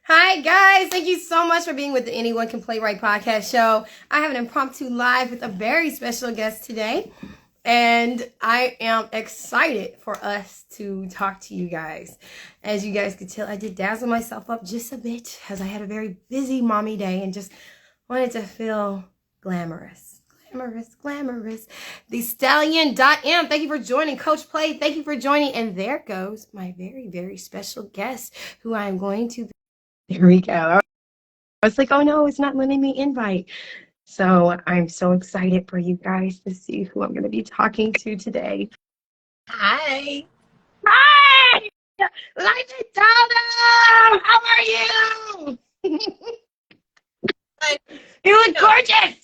Hi, guys. Thank you so much for being with the Anyone Can Playwrite podcast show. I have an impromptu live with a very special guest today, and I am excited for us to talk to you guys. As you guys could tell, I did dazzle myself up just a bit as I had a very busy mommy day and just wanted to feel glamorous. Glamorous. The Stallion.m. Thank you for joining. Coach Play, thank you for joining. And there goes my very, very special guest who I am going to. There we go. I was like, oh no, it's not letting me invite. So I'm so excited for you guys to see who I'm going to be talking to today. Hi. Hi! Life and Tana! How are you? You look gorgeous!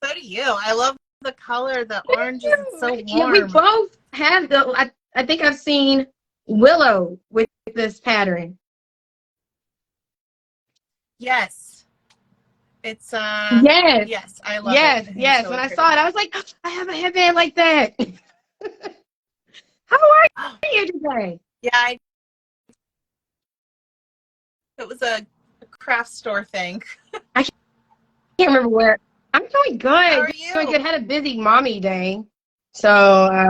So do you. I love the color, the oranges. It's so warm. Yeah, we both have I think I've seen Willow with this pattern. Yes. It's Yes, I love yes, it. yes. So when pretty. I saw it, I was like, I have a headband like that. How are you today? Yeah, it was a craft store thing. I can't remember where. I'm doing good. How are you? Doing good. Had a busy mommy day, so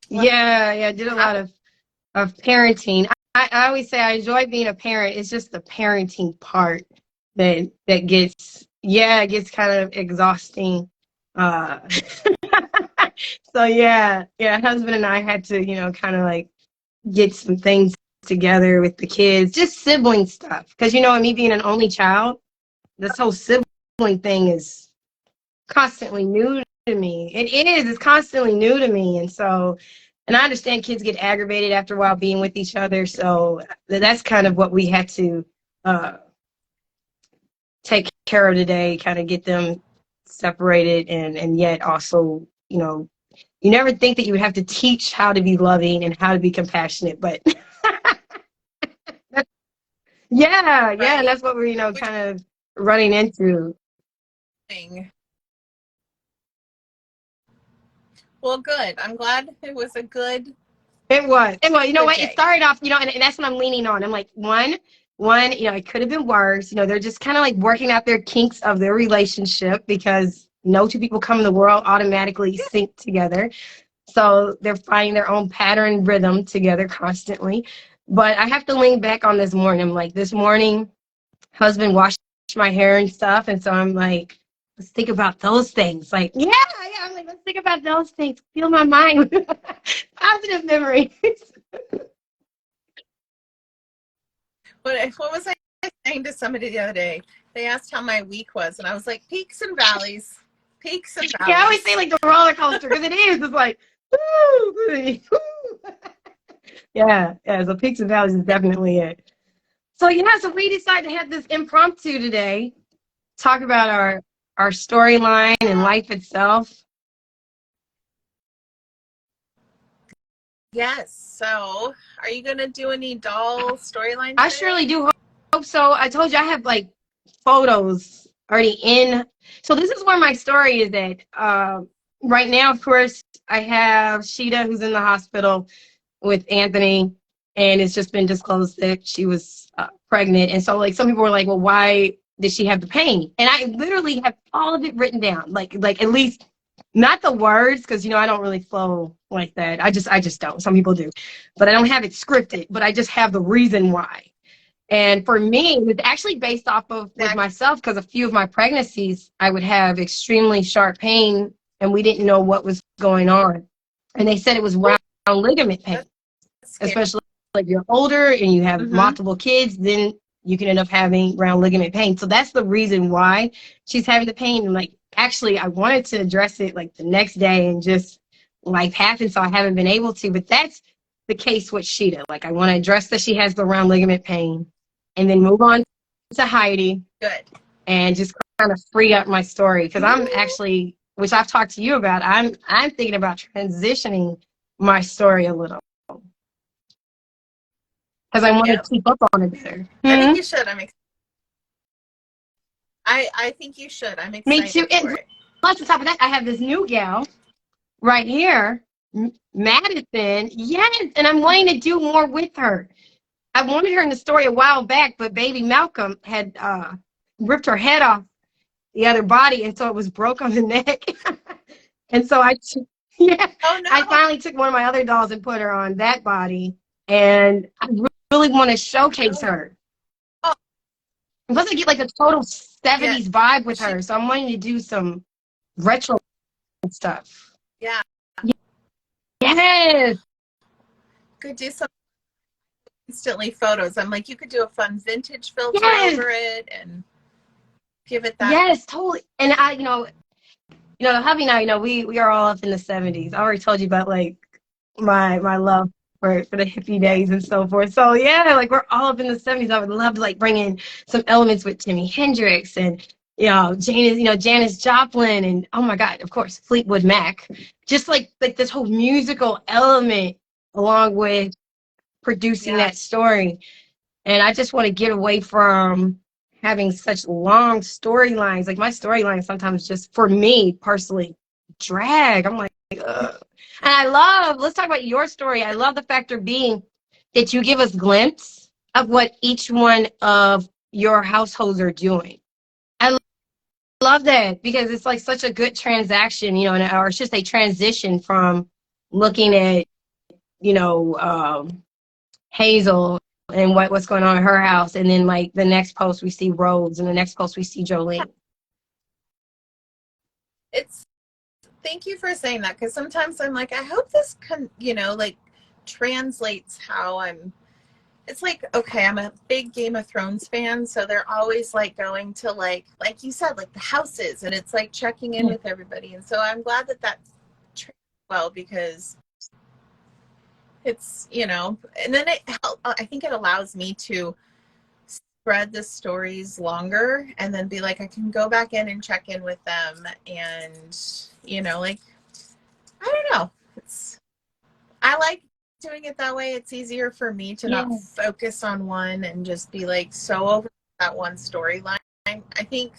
yeah, did a lot of parenting. I always say I enjoy being a parent. It's just the parenting part that gets it gets kind of exhausting. So yeah, husband and I had to kind of like get some things together with the kids, just sibling stuff. Because me being an only child, this whole sibling thing is constantly new to me. It's constantly new to me. And I understand kids get aggravated after a while being with each other. So that's kind of what we had to take care of today, kind of get them separated and yet also, you never think that you would have to teach how to be loving and how to be compassionate, but yeah, Right. and that's what we're, kind of running into. Well, good. I'm glad it was a good. It was. You know what? Day. It started off, and that's what I'm leaning on. I'm like, one, it could have been worse. They're just kind of like working out their kinks of their relationship because no two people come in the world automatically sync together. So they're finding their own pattern rhythm together constantly. But I have to lean back on this morning. I'm like, this morning, husband washed my hair and stuff. And so I'm like, let's think about those things. Like, yeah. I'm like, let's think about those things. Fill my mind with positive memories. What was I saying to somebody the other day? They asked how my week was, and I was like, peaks and valleys. Peaks and valleys. Yeah, I always say like the roller coaster because it is. It's like, woo, woo. Yeah. So peaks and valleys is definitely it. So so we decided to have this impromptu today, talk about our storyline and life itself. Yes. So, are you gonna do any doll storylines? I surely do hope so. I told you I have like photos already in. So this is where my story is at. Right now, of course, I have Sheeta, who's in the hospital with Anthony, and it's just been disclosed that she was pregnant. And so, like, some people were like, "Well, why did she have the pain?" And I literally have all of it written down, like at least not the words, because I don't really flow like that. I just don't. Some people do, but I don't have it scripted. But I just have the reason why. And for me, it was actually based off of with myself, because a few of my pregnancies, I would have extremely sharp pain, and we didn't know what was going on. And they said it was round ligament pain, especially if you're older and you have multiple kids, then you can end up having round ligament pain. So that's the reason why she's having the pain. And like, actually, I wanted to address it like the next day, and just life happened, so I haven't been able to. But that's the case with Sheeta. Like, I want to address that she has the round ligament pain, and then move on to Heidi. Good. And just kind of free up my story, because I'm actually, which I've talked to you about, I'm thinking about transitioning my story a little, because I want to keep up on it better. I think you should. I think you should. I'm excited. Me too. And plus, on top of that, I have this new gal right here, Madison. Yes, and I'm wanting to do more with her. I wanted her in the story a while back, but baby Malcolm had ripped her head off the other body, and so it was broke on the neck. And so yeah, Oh I no. finally took one of my other dolls and put her on that body, and I really want to showcase her. Oh, Plus, I get like a total yeah. 70s vibe with She her, so I'm wanting to do some retro stuff. yeah. Yes, Could do some instantly photos. I'm like, you could do a fun vintage filter yes, over it and give it that. yes, totally. And the hubby and I, we are all up in the 70s. I already told you about like my love for the hippie Yes. days and so forth. So yeah, like we're all up in the 70s. I would love to like bring in some elements with Jimi Hendrix and Janis Joplin and oh my God, of course, Fleetwood Mac. Just like this whole musical element along with producing Yeah. that story. And I just want to get away from having such long storylines. Like my storylines sometimes just for me personally drag. I'm like, ugh. And let's talk about your story. I love the factor being that you give us glimpse of what each one of your households are doing. I love that because it's like such a good transaction, or it's just a transition from looking at, you know, Hazel and what's going on in her house, and then like the next post we see Rhodes, and the next post we see Jolene. It's thank you for saying that because sometimes I'm like, I hope this like translates how I'm. It's like, okay, I'm a big Game of Thrones fan, so they're always like going to like you said, like the houses, and it's like checking in with everybody, and so I'm glad that that's well because it's and then I think it allows me to spread the stories longer and then be like I can go back in and check in with them and like I don't know, I like doing it that way. It's easier for me to Yeah, not focus on one and just be like so over that one storyline. I think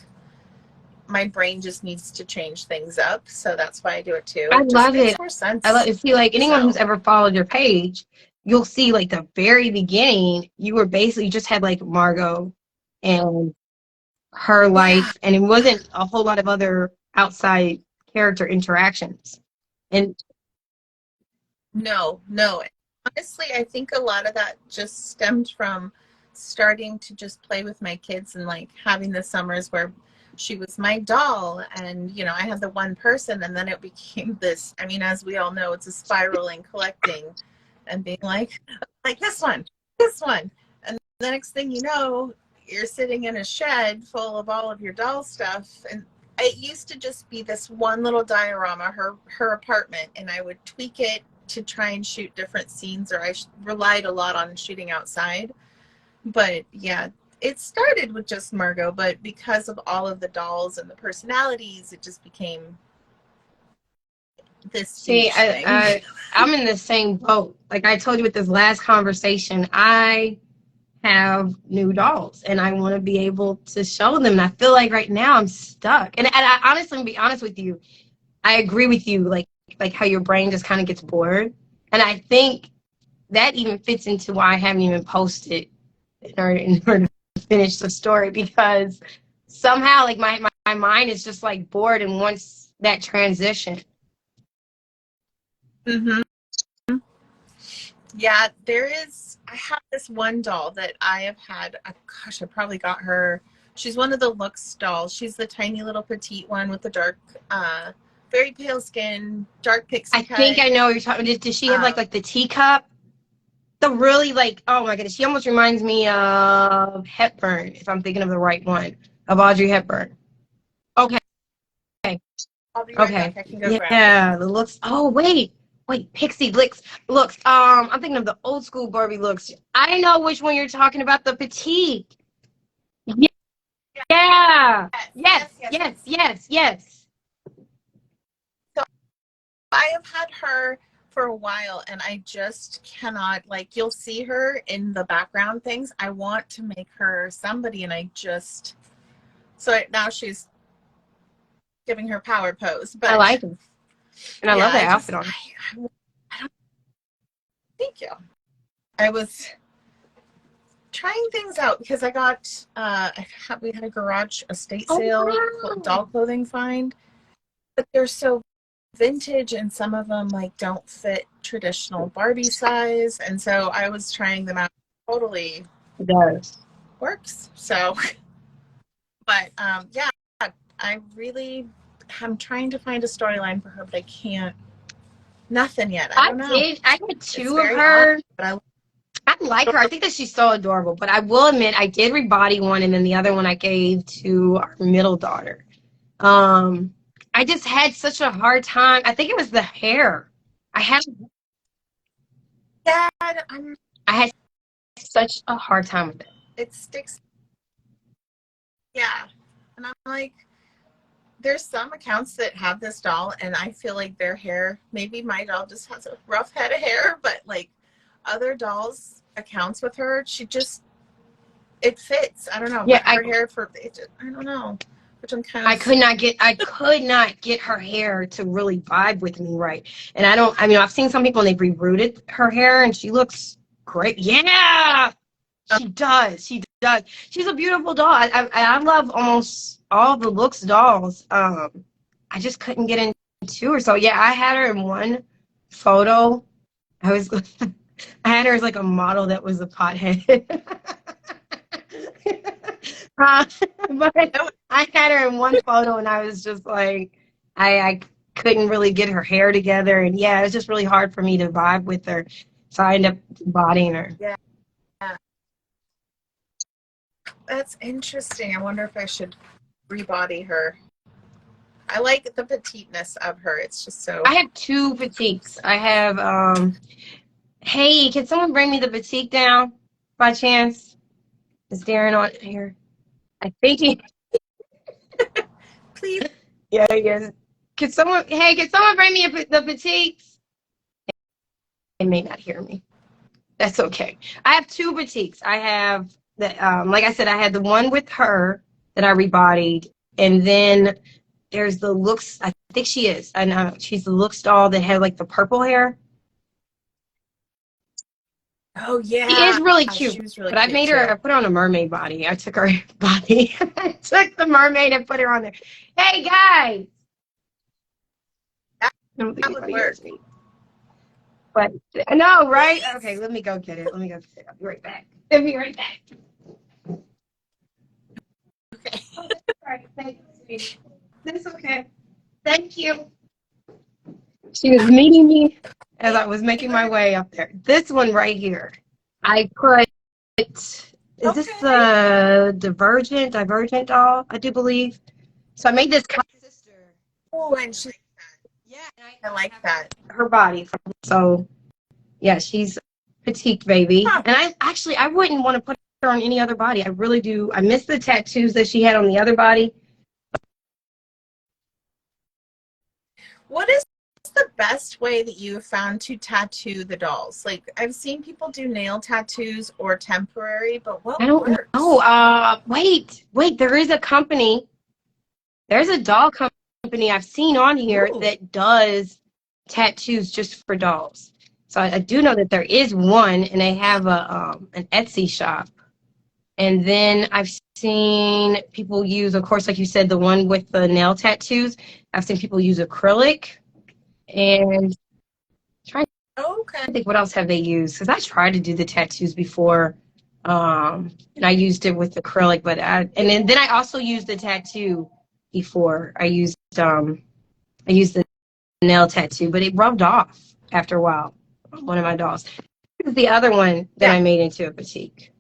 my brain just needs to change things up, so that's why I do it too. I It just love it. makes more I love sense. it. See, like anyone who's So ever followed your page, you'll see like the very beginning, you were basically just had like Margot and her yeah, life, and it wasn't a whole lot of other outside character interactions. And no. Honestly, I think a lot of that just stemmed from starting to just play with my kids and like having the summers where she was my doll and I had the one person and then it became this, I mean, as we all know, it's a spiraling collecting and being like this one. And the next thing you know, you're sitting in a shed full of all of your doll stuff. And it used to just be this one little diorama, her apartment, and I would tweak it to try and shoot different scenes, or I relied a lot on shooting outside. But yeah, it started with just Margot, but because of all of the dolls and the personalities, it just became this see, huge thing. I'm in the same boat. Like I told you with this last conversation, I have new dolls and I want to be able to show them. And I feel like right now I'm stuck. And I honestly, to be honest with you, I agree with you, like how your brain just kind of gets bored. And I think that even fits into why I haven't even posted in order to finish the story, because somehow like my mind is just like bored and wants that transition. Mm-hmm. Yeah, I have this one doll that I have had, gosh, I probably got her. She's one of the Looks dolls. She's the tiny little petite one with the dark, very pale skin, dark pixie I think cut. I know what you're talking about. Does she have Um, like the teacup? The really like, oh my goodness, she almost reminds me of Hepburn, if I'm thinking of the right one, of Audrey Hepburn. Okay, I'll be right back. okay. I can go grab her. Yeah, the looks. Oh, wait, Pixie looks. I'm thinking of the old school Barbie looks. I know which one you're talking about, the petite. Yeah. Yes, Yes, yes, yes, yes. yes, yes. So I have had her for a while and I just cannot, like, you'll see her in the background things. I want to make her somebody and so now she's giving her power pose. I But like it. And I yeah, love that outfit on her. I don't, thank you. I was trying things out because I got we had a garage estate Oh, sale wow. doll clothing find, but they're so vintage and some of them like don't fit traditional Barbie size, and so I was trying them out. Totally It does. works. So, but yeah, I really I'm trying to find a storyline for her, but I can't. Nothing yet. I don't know. I had It's two of very odd, her. but I like her. I think that she's so adorable. But I will admit, I did rebody one, and then the other one I gave to our middle daughter. I just had such a hard time. I think it was the hair. I had Dad, I had such a hard time with it. it sticks. Yeah, and I'm like, there's some accounts that have this doll, and I feel like their hair. Maybe my doll just has a rough head of hair, but like other dolls accounts with her, it fits. I don't know, Yeah, but her hair I don't know, which I'm kind of. I could not get her hair to really vibe with me right. And I've seen some people and they've rerouted her hair and she looks great. Yeah, she does. She does. She's a beautiful doll. I love almost all the looks dolls. I just couldn't get into her. So yeah, I had her in one photo. I had her as like a model that was a pothead. But I had her in one photo and I was just like, I couldn't really get her hair together. And yeah, it was just really hard for me to vibe with her. So I ended up bodying her. Yeah. That's interesting. I wonder if I should rebody her. I like the petiteness of her. It's just so. I have two petites. I have, hey, can someone bring me the petite down by chance? Is Darren on here? I think he. Please. Yeah, yes. Can someone bring me the petites? They may not hear me. That's okay. I have two boutiques. I have like I said, I had the one with her that I rebodied, and then there's the looks. I think she is. I know she's the looks doll that had like the purple hair. Oh yeah, She is really cute. she was really but I made her. Too. I put her on a mermaid body. I took her body. I took the mermaid and put her on there. Hey guys. That would work. Me. But I know, right? Okay, let me go get it. I'll be right back. I'll be right back. Okay. All right, thank you. That's okay. Thank you. She was meeting me as I was making my way up there. This one right here. I put, is this the Divergent doll, I do believe. So I made this sister. Oh, and she. Yeah, I like that. Her body. So, yeah, she's petite baby. Huh. And I wouldn't want to put her on any other body. I really do. I miss the tattoos that she had on the other body. What is the best way that you have found to tattoo the dolls? Like, I've seen people do nail tattoos or temporary, but what I don't works? know. Wait. There is a company. There's a doll company I've seen on here that does tattoos just for dolls. So I do know that there is one, and they have an Etsy shop. And then I've seen people use, of course, like you said, the one with the nail tattoos. I've seen people use acrylic. And trying to think what else have they used, because I tried to do the tattoos before, and I used it with acrylic, but and then I also used the tattoo before. I used the nail tattoo, but it rubbed off after a while on one of my dolls. This is the other one that I made into a petite.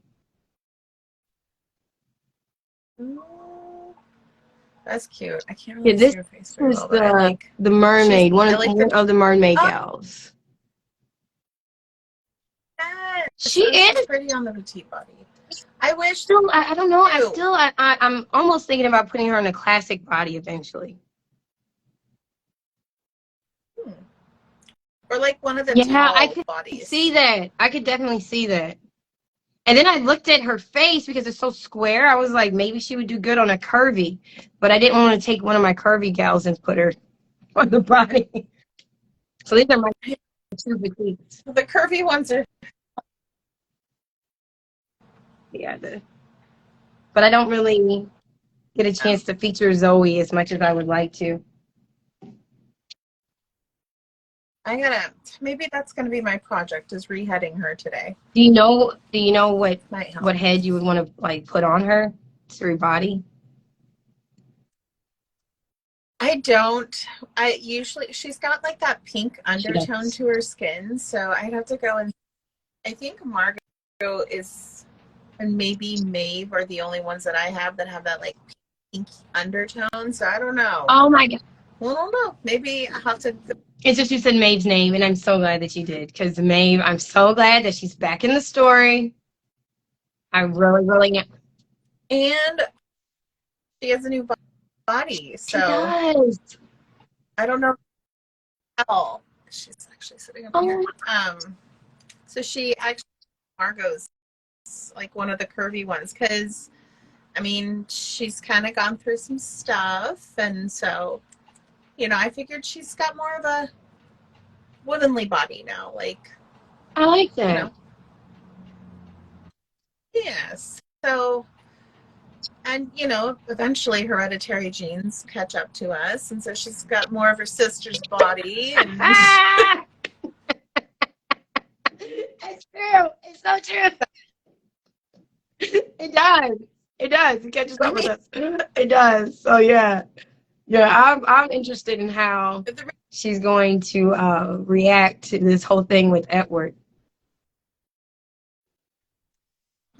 That's cute. I can't really see your face very well, but I like the mermaid, one of the mermaid gals. Yes, she is pretty on the petite body. I wish. I don't know. I'm almost thinking about putting her in a classic body eventually. Or like one of the I could bodies. See that. I could definitely see that. And then I looked at her face because it's so square. I was like, maybe she would do good on a curvy, but I didn't want to take one of my curvy gals and put her on the body. So these are my two boutiques. The curvy ones are. Yeah, but I don't really get a chance to feature Zoe as much as I would like to. Maybe that's gonna be my project, is reheading her today. Do you know what Might help. what head you would want to like put on her to her body? I don't. I usually, she's got like that pink She undertone does. to her skin, so I'd have to go and I think Margot is, and maybe Maeve are the only ones that I have that have that like pink undertone. So I don't know. Oh my God. Well, I don't know. Maybe I'll have to. It's just you said Maeve's name, and I'm so glad that you did, because Maeve, I'm so glad that she's back in the story. I really, really am. And she has a new body, She so does. I don't know how. She's actually sitting over here. So she actually, Margot's like one of the curvy ones, because I mean, she's kind of gone through some stuff, and so, I figured she's got more of a womanly body now, like, I like you that. know. Yes. So, and eventually hereditary genes catch up to us, and so she's got more of her sister's body, and Ah! It's true. It's so true. It does. It does. It catches up with us. It does. So yeah. Yeah, I'm interested in how she's going to react to this whole thing with Edward.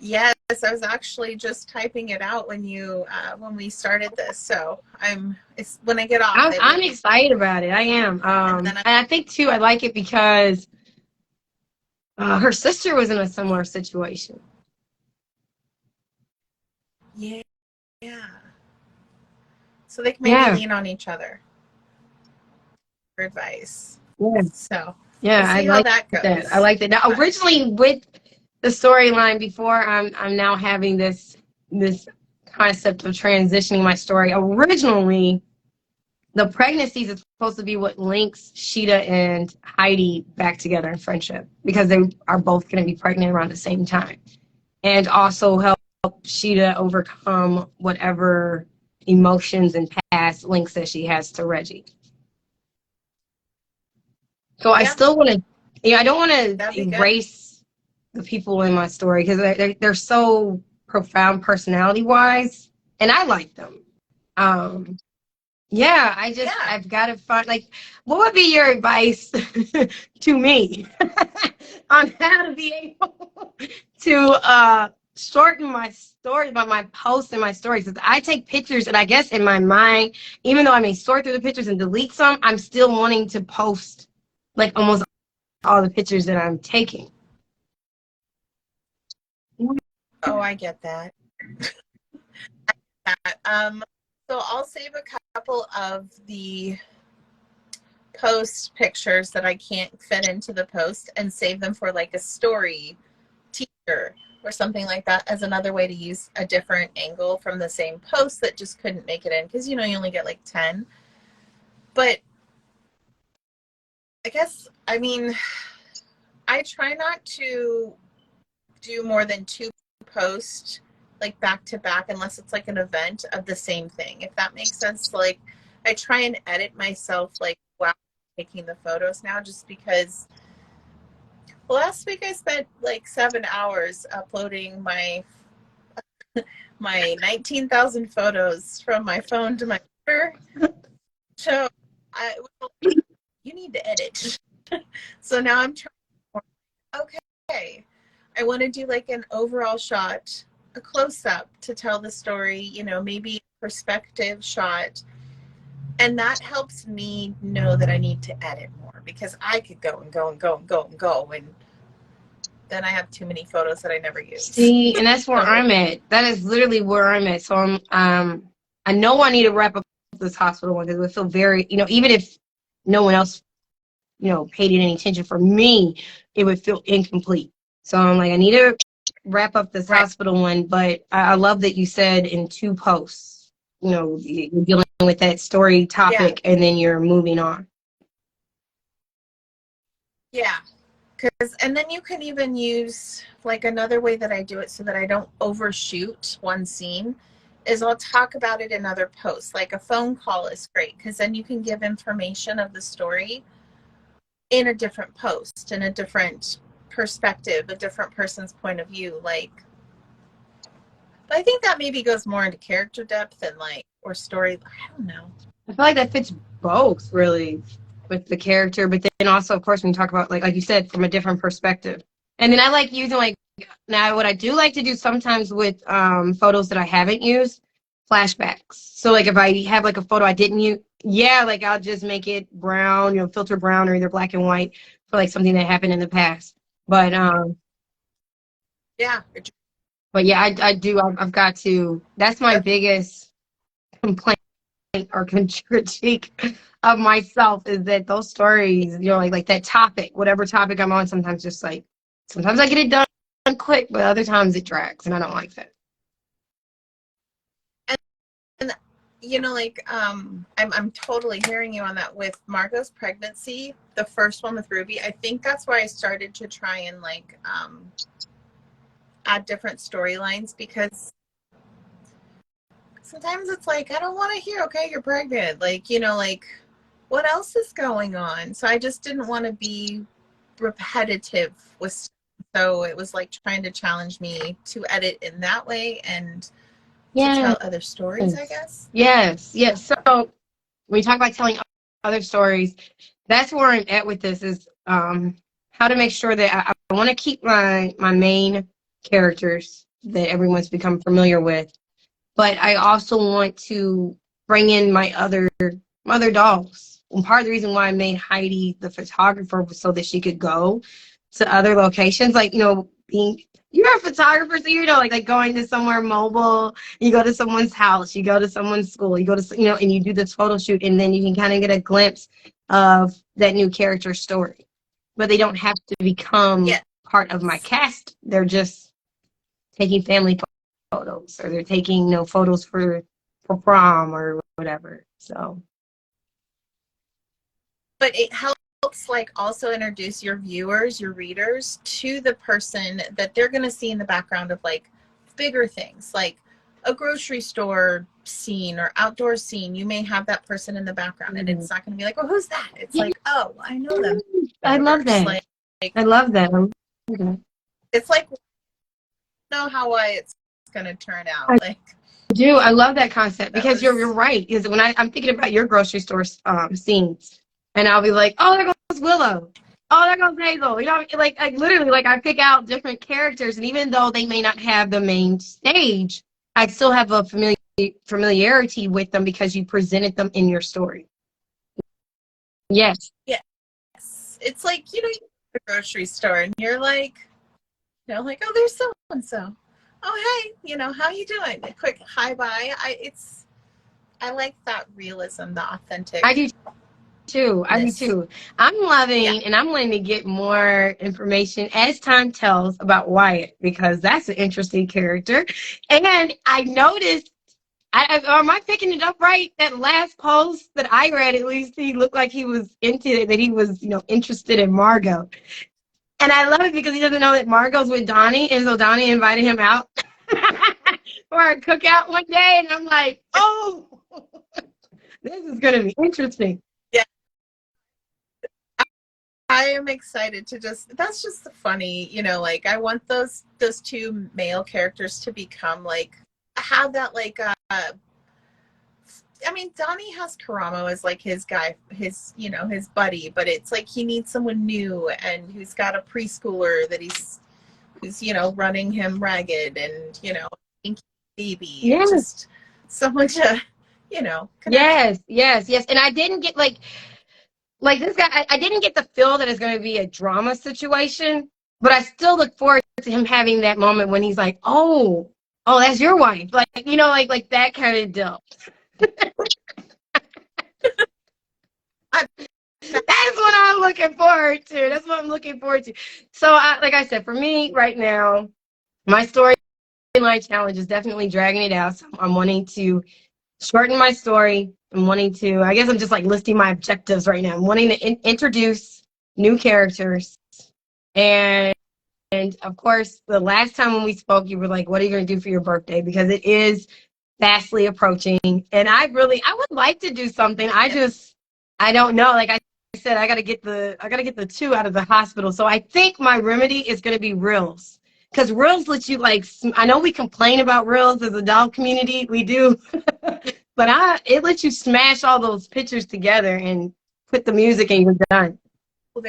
yes, I was actually just typing it out when we started this. So it's when I get off. I'm excited about it. I am. And I think too, I like it because her sister was in a similar situation. Yeah, yeah. So they can maybe lean on each other for advice. Yeah. So Yeah, we'll see I how like that goes. that. I like that. Now, originally with the storyline before, I'm now having this concept of transitioning my story. Originally, the pregnancies is supposed to be what links Sheeta and Heidi back together in friendship, because they are both going to be pregnant around the same time, and also help Sheeta overcome whatever emotions and past links that she has to Reggie. So I still want to, I don't want to erase the people in my story, because they're so profound personality wise, and I like them. Yeah, I've got to find, like, what would be your advice to me on how to be able to shorten my story, about my posts and my stories? Because I take pictures, and I guess in my mind, even though I may sort through the pictures and delete some, I'm still wanting to post like almost all the pictures that I'm taking. Oh, I get that. So I'll save a couple of the post pictures that I can't fit into the post and save them for like a story teaser or something like that, as another way to use a different angle from the same post that just couldn't make it in, because you only get like 10. But I mean, I try not to do more than 2 posts like back to back, unless it's like an event of the same thing, if that makes sense. Like, I try and edit myself like while taking the photos now, just because last week I spent like 7 hours uploading my 19,000 photos from my phone to my computer. So you need to edit. So now I'm trying, okay, I want to do like an overall shot, a close-up to tell the story, maybe a perspective shot. And that helps me know that I need to edit more, because I could go and go and go and go and go, and then I have too many photos that I never use. See, and that's where I'm at. That is literally where I'm at. So I know I need to wrap up this hospital one, because it would feel very, even if no one else, paid any attention, for me, it would feel incomplete. So I'm like, I need to wrap up this hospital one, but I love that you said in 2 posts, you're dealing with that story topic, and then you're moving on. Yeah. And then you can even use, like, another way that I do it so that I don't overshoot one scene is I'll talk about it in other posts. Like a phone call is great because then you can give information of the story in a different post, in a different perspective, a different person's point of view. Like, I think that maybe goes more into character depth and like, or story. I don't know. I feel like that fits both really with the character, but then also, of course, when you talk about like you said, from a different perspective. And then I like using like now what I do like to do sometimes with photos that I haven't used, flashbacks. So like if I have like a photo I didn't use, yeah, like I'll just make it brown, you know, filter brown or either black and white for like something that happened in the past. But Yeah. but yeah, I do. I've got to. That's my biggest complaint or critique of myself is that those stories, you know, like that topic, whatever topic I'm on, sometimes just like sometimes I get it done quick, but other times it drags, and I don't like that. And you know, like I'm totally hearing you on that with Margot's pregnancy, the first one with Ruby. I think that's where I started to try and like add different storylines because sometimes it's like I don't want to hear, okay, you're pregnant, like, you know, like what else is going on? So I just didn't want to be repetitive with, so it was like trying to challenge me to edit in that way and to tell other stories, I guess. Yes. So when you talk about telling other stories, that's where I'm at with this is how to make sure that I want to keep my main characters that everyone's become familiar with, but I also want to bring in my other dolls. And part of the reason why I made Heidi the photographer was so that she could go to other locations, like, you know, you're a photographer, so you know, like going to somewhere mobile, you go to someone's house, you go to someone's school, you go to, you know, and you do this photo shoot, and then you can kind of get a glimpse of that new character story. But they don't have to become part of my cast. They're just taking family photos, or they're taking, you know, photos for prom or whatever. So, but it helps like also introduce your viewers, your readers to the person that they're going to see in the background of like bigger things, like a grocery store scene or outdoor scene. You may have that person in the background, and it's not going to be like, well, who's that? It's like, oh, I know them. I love that. Like, I love that. It's like, know how it's going to turn out. Like, I love that concept because you're right. Because when I'm thinking about your grocery store scenes, and I'll be like, oh, there goes Willow. Oh, there goes Hazel. You know, like literally, like I pick out different characters, and even though they may not have the main stage, I still have a familiarity with them because you presented them in your story. Yes. Yes. It's like, you know, you go to the grocery store and you're like, you know, like, oh, there's so and so. Oh, hey, you know, how you doing? A quick hi bye. I like that realism, the authentic. I do too. I'm loving, and I'm wanting to get more information as time tells about Wyatt, because that's an interesting character. And I noticed, am I picking it up right? That last post that I read, at least he looked like he was into it, that he was, you know, interested in Margot. And I love it because he doesn't know that Margot's with Donnie, and so Donnie invited him out for a cookout one day, and I'm like, oh, this is going to be interesting. Yeah. I am excited to that's just funny, you know, like I want those two male characters to become like, have that like, I mean, Donnie has Karamo as like his guy, his, you know, his buddy, but it's like he needs someone new and who's got a preschooler that who's, you know, running him ragged and, you know, baby. Yes. Just someone to, you know, connect. Yes. And I didn't get like this guy, I didn't get the feel that it's going to be a drama situation, but I still look forward to him having that moment when he's like, oh, that's your wife. Like, you know, like that kind of deal. That's what I'm looking forward to. So, like I said, for me right now, my storyline challenge is definitely dragging it out. So I'm wanting to shorten my story. I guess I'm just like listing my objectives right now. I'm wanting to introduce new characters And of course, the last time when we spoke, you were like, what are you going to do for your birthday? Because it is fastly approaching. And I would like to do something. I don't know. Like I said, I gotta get the two out of the hospital. So I think my remedy is going to be Reels. Because Reels lets you like, I know we complain about Reels as a doll community. We do. But it lets you smash all those pictures together and put the music and you're done. Well,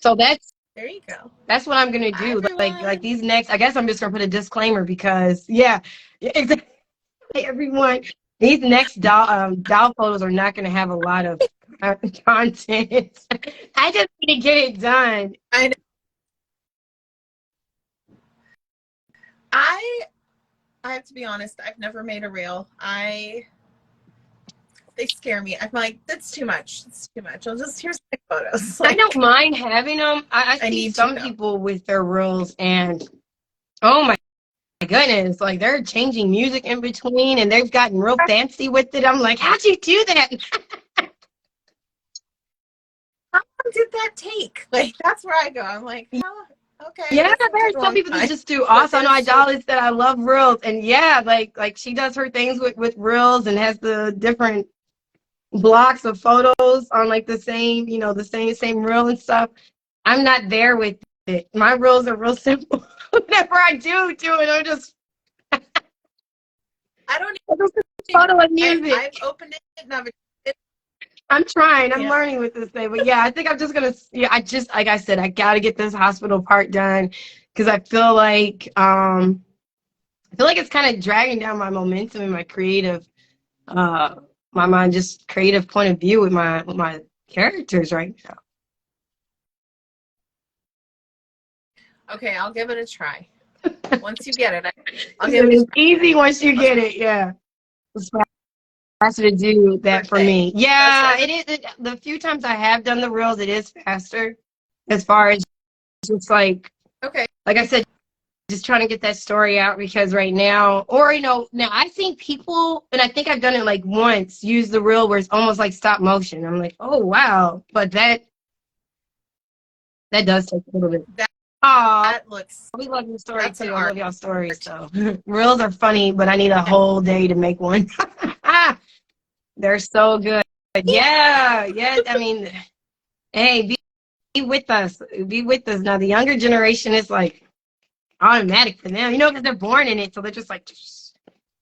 So there you go. that's what I'm gonna Hi, do. Like everyone. these next, I guess I'm just gonna put a disclaimer because yeah, exactly. Everyone, these next doll photos are not gonna have a lot of content. I just need to get it done. I know. I have to be honest. I've never made a reel. They scare me. I'm like, that's too much. It's too much. Here's my photos. I Like, don't mind having them. I I see need to some know. people with their reels and oh my goodness, like they're changing music in between and they've gotten real fancy with it. I'm like, how'd you do that? How long did that take? Like, that's where I go. I'm like, how? Okay, Yeah, this will there take are a some long people that time. just do But awesome. I they're know so idols that I love reels, and yeah, like she does her things with reels and has the different blocks of photos on like the same, the same reel and stuff. I'm not there with it. My reels are real simple. Whenever I do it, I'm just I don't just a even. photo of I've music. opened it and I'm trying. I'm yeah. learning with this thing, but yeah, I think I'm just gonna. Yeah, I just like I said, I gotta get this hospital part done because I feel like it's kind of dragging down my momentum and my creative, uh, my just creative point of view with my characters right now. Okay, I'll give it a try. Once you get it, I'll give it a It's easy once you try. get it. Yeah, it's faster to do that for Birthday. me. That's Yeah, every. it is. The few times I have done the reels, it is faster as far as just Okay. like I said, just trying to get that story out because right now, or now I've seen people, and I think I've done it like once, use the reel where it's almost like stop motion. I'm like, oh wow, but that does take a little bit. That Aw, that looks. we love your story That's an too. I art. love y'all stories. So reels are funny, but I need a whole day to make one. They're so good. Yeah, yeah. I mean, hey, be with us. Be with us. Now the younger generation is like automatic for them, because they're born in it. So they're just like,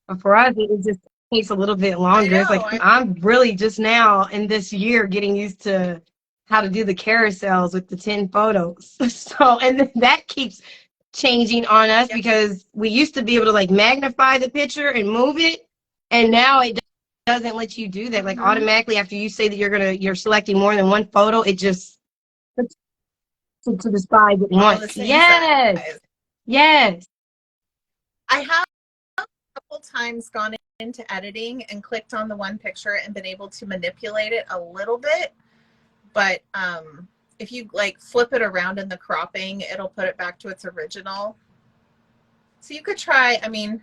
but for us, it just takes a little bit I longer. It's know. like I'm really just now in this year getting used to how to do the carousels with the 10 photos. So, and then that keeps changing on us Yeah. because we used to be able to like magnify the picture and move it. And now it doesn't let you do that. Like automatically after you say that you're selecting more than one photo, it just puts it to the side at All the once. same size. Yes. Yes. I have a couple times gone into editing and clicked on the one picture and been able to manipulate it a little bit, but if you like flip it around in the cropping, it'll put it back to its original. So you could try. I mean,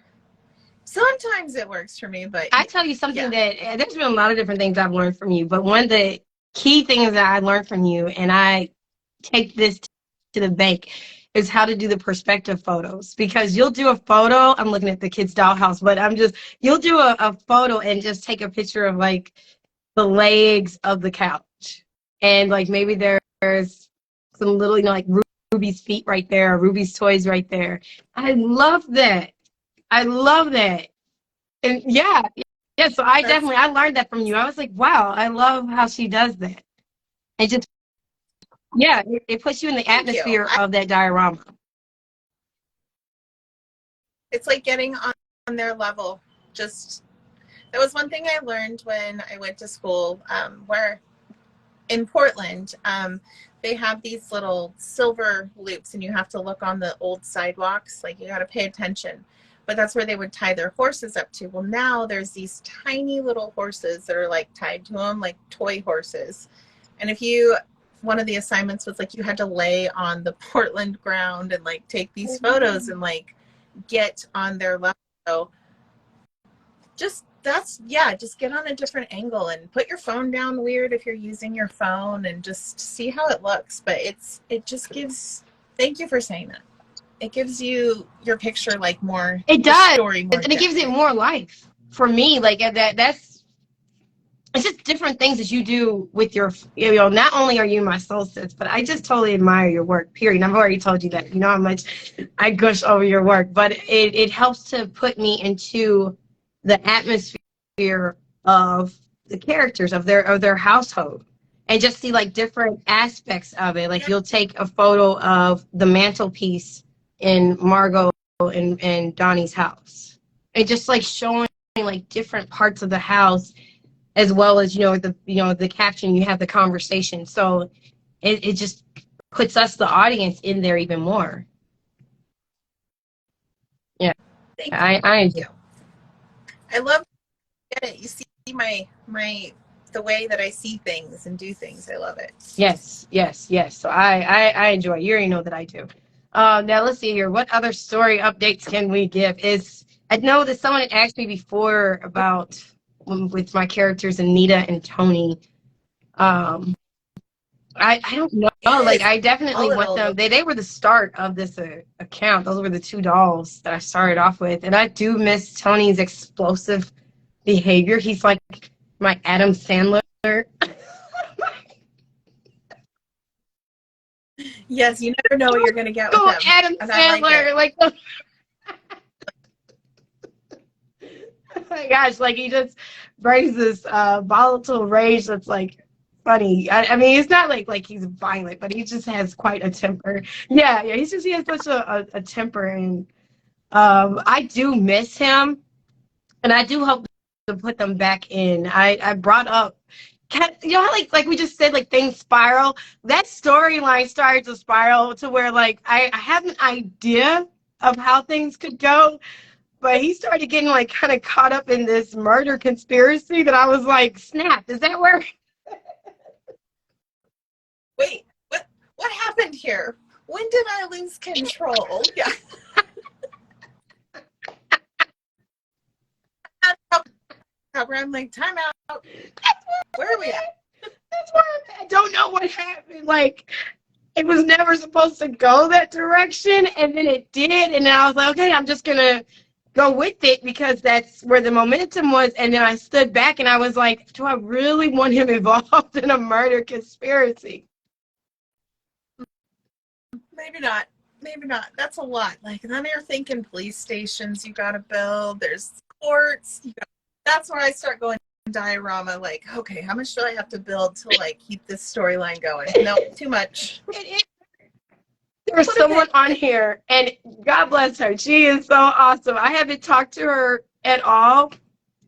sometimes it works for me, but I tell you something yeah. that there's been a lot of different things I've learned from you, but one of the key things that I learned from you, and I take this to the bank, is how to do the perspective photos. Because you'll do a photo, I'm looking at the kids' dollhouse, but you'll do a photo and just take a picture of like the legs of the couch. And like maybe there's some little, like Ruby's feet right there, or Ruby's toys right there. I love that. I love that. And yeah. So That's I learned that from you. I was like, wow, I love how she does that. It just, yeah, it puts you in the thank you. atmosphere of that diorama. It's like getting on their level. Just that was one thing I learned when I went to school, where in Portland, they have these little silver loops, and you have to look on the old sidewalks. Like you got to pay attention. But that's where they would tie their horses up to. Well, now there's these tiny little horses that are like tied to them, like toy horses. And one of the assignments was like you had to lay on the Portland ground and like take these photos and like get on their level. So just yeah, just get on a different angle and put your phone down weird if you're using your phone and just see how it looks. But it just gives, thank you for saying that. It gives you your picture like more, It the does, story more and it gives depth. it more life for me. Like that's it's just different things that you do with your, not only are you my soul sis, but I just totally admire your work, period. And I've already told you that, you know how much I gush over your work, but it helps to put me into the atmosphere of the characters of their household and just see like different aspects of it. Like you'll take a photo of the mantelpiece in Margot and Donnie's house and just like showing like different parts of the house, as well as the caption, you have the conversation, so it just puts us, the audience, in there even more. Yeah, Thank I enjoy. you. I love it. You see my the way that I see things and do things. I love it. Yes, yes, yes. So I enjoy. You already know that I do. Now let's see here. What other story updates can we give? I know that someone had asked me before about with my characters Anita and Tony. I don't know. Like Yes, I definitely want them. They were the start of this account. Those were the two dolls that I started off with, and I do miss Tony's explosive behavior. He's like my Adam Sandler. Yes, you never know what you're going to get with Go him. Adam And I Sandler. like Like, oh my gosh, like he just brings this volatile rage that's like funny. I mean, it's not like he's violent, but he just has quite a temper. Yeah, yeah, he has such a temper, and I do miss him, and I do hope to put them back in. I brought up, how like we just said, like things spiral. That storyline started to spiral to where like I have an idea of how things could go, but he started getting like kind of caught up in this murder conspiracy that I was like, snap, is that where? wait, what happened here? When did I lose control? Yeah. I'm like, time out. Where are we at? That's why I don't know what happened. Like, it was never supposed to go that direction, and then it did, and then I was like, okay, I'm just gonna go with it because that's where the momentum was. And then I stood back and I was like, do I really want him involved in a murder conspiracy? Maybe not. Maybe not. That's a lot. Like, then you're thinking police stations you got to build. There's courts. That's where I start going diorama. Like, okay, how much do I have to build to like keep this storyline going? No, too much. There's someone on here, and God bless her. She is so awesome. I haven't talked to her at all.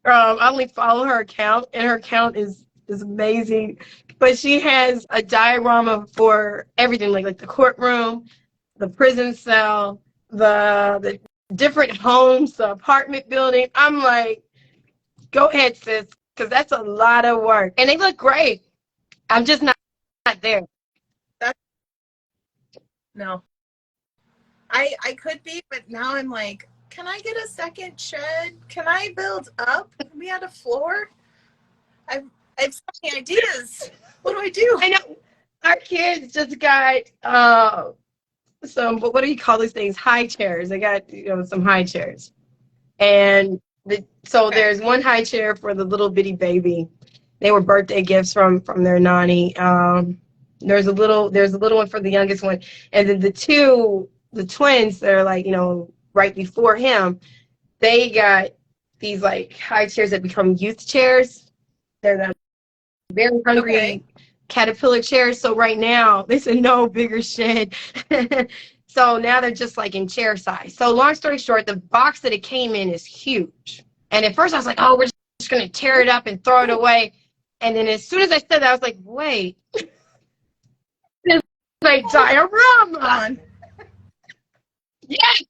I only follow her account, and her account is amazing. But she has a diorama for everything, like the courtroom, the prison cell, the different homes, the apartment building. I'm like, go ahead, sis, because that's a lot of work, and they look great. I'm just not there. No, I could be, but now I'm like, can I get a second shed? Can I build up? Can we add a floor? I've so many ideas. What do I do? I know our kids just got some, what do you call these things? High chairs. They got some high chairs, and so there's one high chair for the little bitty baby. They were birthday gifts from their nanny. There's a little one for the youngest one, and then the twins that are like right before him, they got these like high chairs that become youth chairs. They're the very hungry caterpillar chairs. So right now they said no bigger shed. So now they're just like in chair size. So long story short, the box that it came in is huge. And at first I was like, oh, we're just gonna tear it up and throw it away. And then as soon as I said that, I was like, wait, this is a diorama. Yes.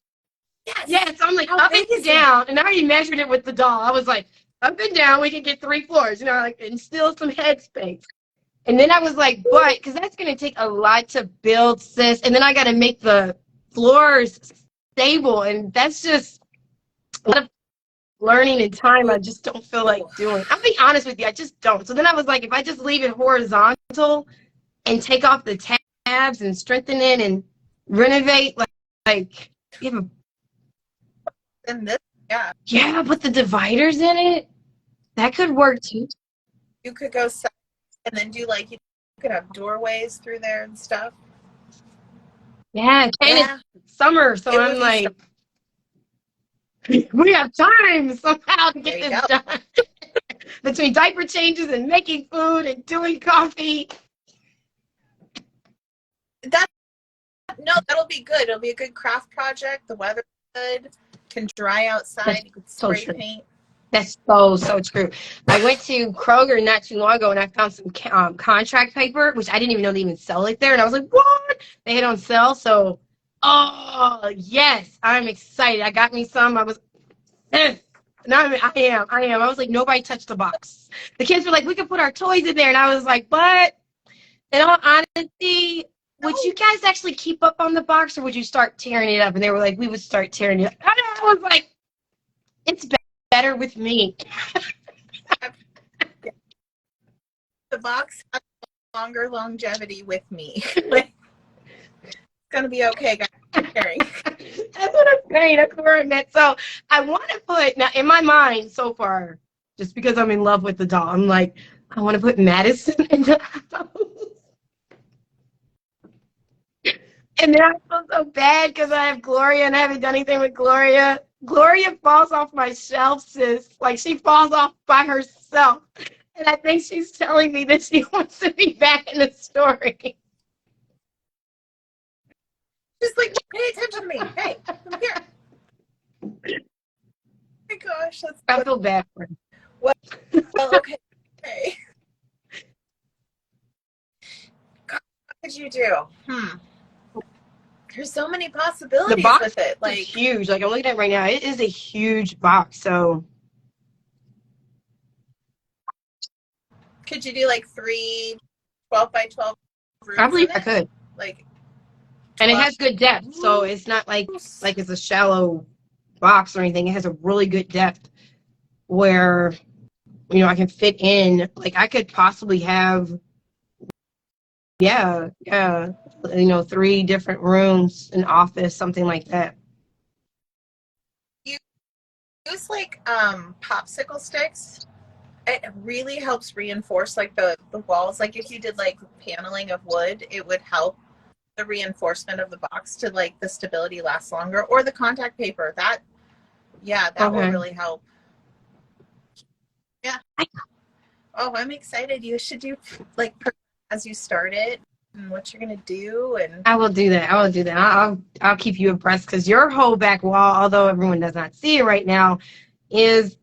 Yes. I'm like up and down, and I already measured it with the doll. I was like, up and down, we can get 3 floors, like, and still some headspace. And then I was like, but because that's gonna take a lot to build, sis. And then I got to make the floors stable, and that's just a lot of learning in time I just don't feel like doing. I'm being honest with you, I just don't. So then I was like, if I just leave it horizontal and take off the tabs and strengthen it and renovate, like you have a, And this, yeah, yeah, put the dividers in it. That could work too. you could go and then do like you could have doorways through there and stuff. Yeah, and Yeah, it's summer, so it I'm would be. like, we have time somehow to There get you this go. done. Between diaper changes and making food and doing coffee. That'll be good. It'll be a good craft project. The weather's good. Can dry outside. You can So spray true. paint. That's so true. I went to Kroger not too long ago and I found some contract paper, which I didn't even know they even sell it there. And I was like, what? They had on sale. So, oh, yes, I'm excited. I got me some. I was, now I am. I was like, nobody touched the box. The kids were like, we could put our toys in there. And I was like, but in all honesty, would you guys actually keep up on the box or would you start tearing it up? And they were like, we would start tearing it up. I was like, it's better with me. The box has longer longevity with me. It's gonna be okay, guys. That's what I'm saying. That's where I'm at. So I want to put now in my mind so far, just because I'm in love with the doll. I'm like, I want to put Madison in the house. And then I feel so bad because I have Gloria and I haven't done anything with Gloria. Gloria falls off my shelf, sis. Like she falls off by herself. And I think she's telling me that she wants to be back in the story. Just like, pay attention to me. Hey, come here. Oh my gosh, I feel bad for her. Well, okay. God, what could you do? There's so many possibilities with it. Like is huge. Like I'm looking at it right now. It is a huge box. So could you do like 3 12 by 12 rooms? I believe I could. Like 12. And it has good depth. So it's not like it's a shallow box or anything. It has a really good depth where I can fit in. Like I could possibly have 3 different rooms, an office, something like that. You use like popsicle sticks. It really helps reinforce like the walls. Like if you did like paneling of wood, it would help the reinforcement of the box to like the stability last longer. Or the contact paper. That will really help. Yeah. Oh, I'm excited. You should do like as you start it and what you're gonna do. And I will do that. I'll keep you abreast because your whole back wall, although everyone does not see it right now, it's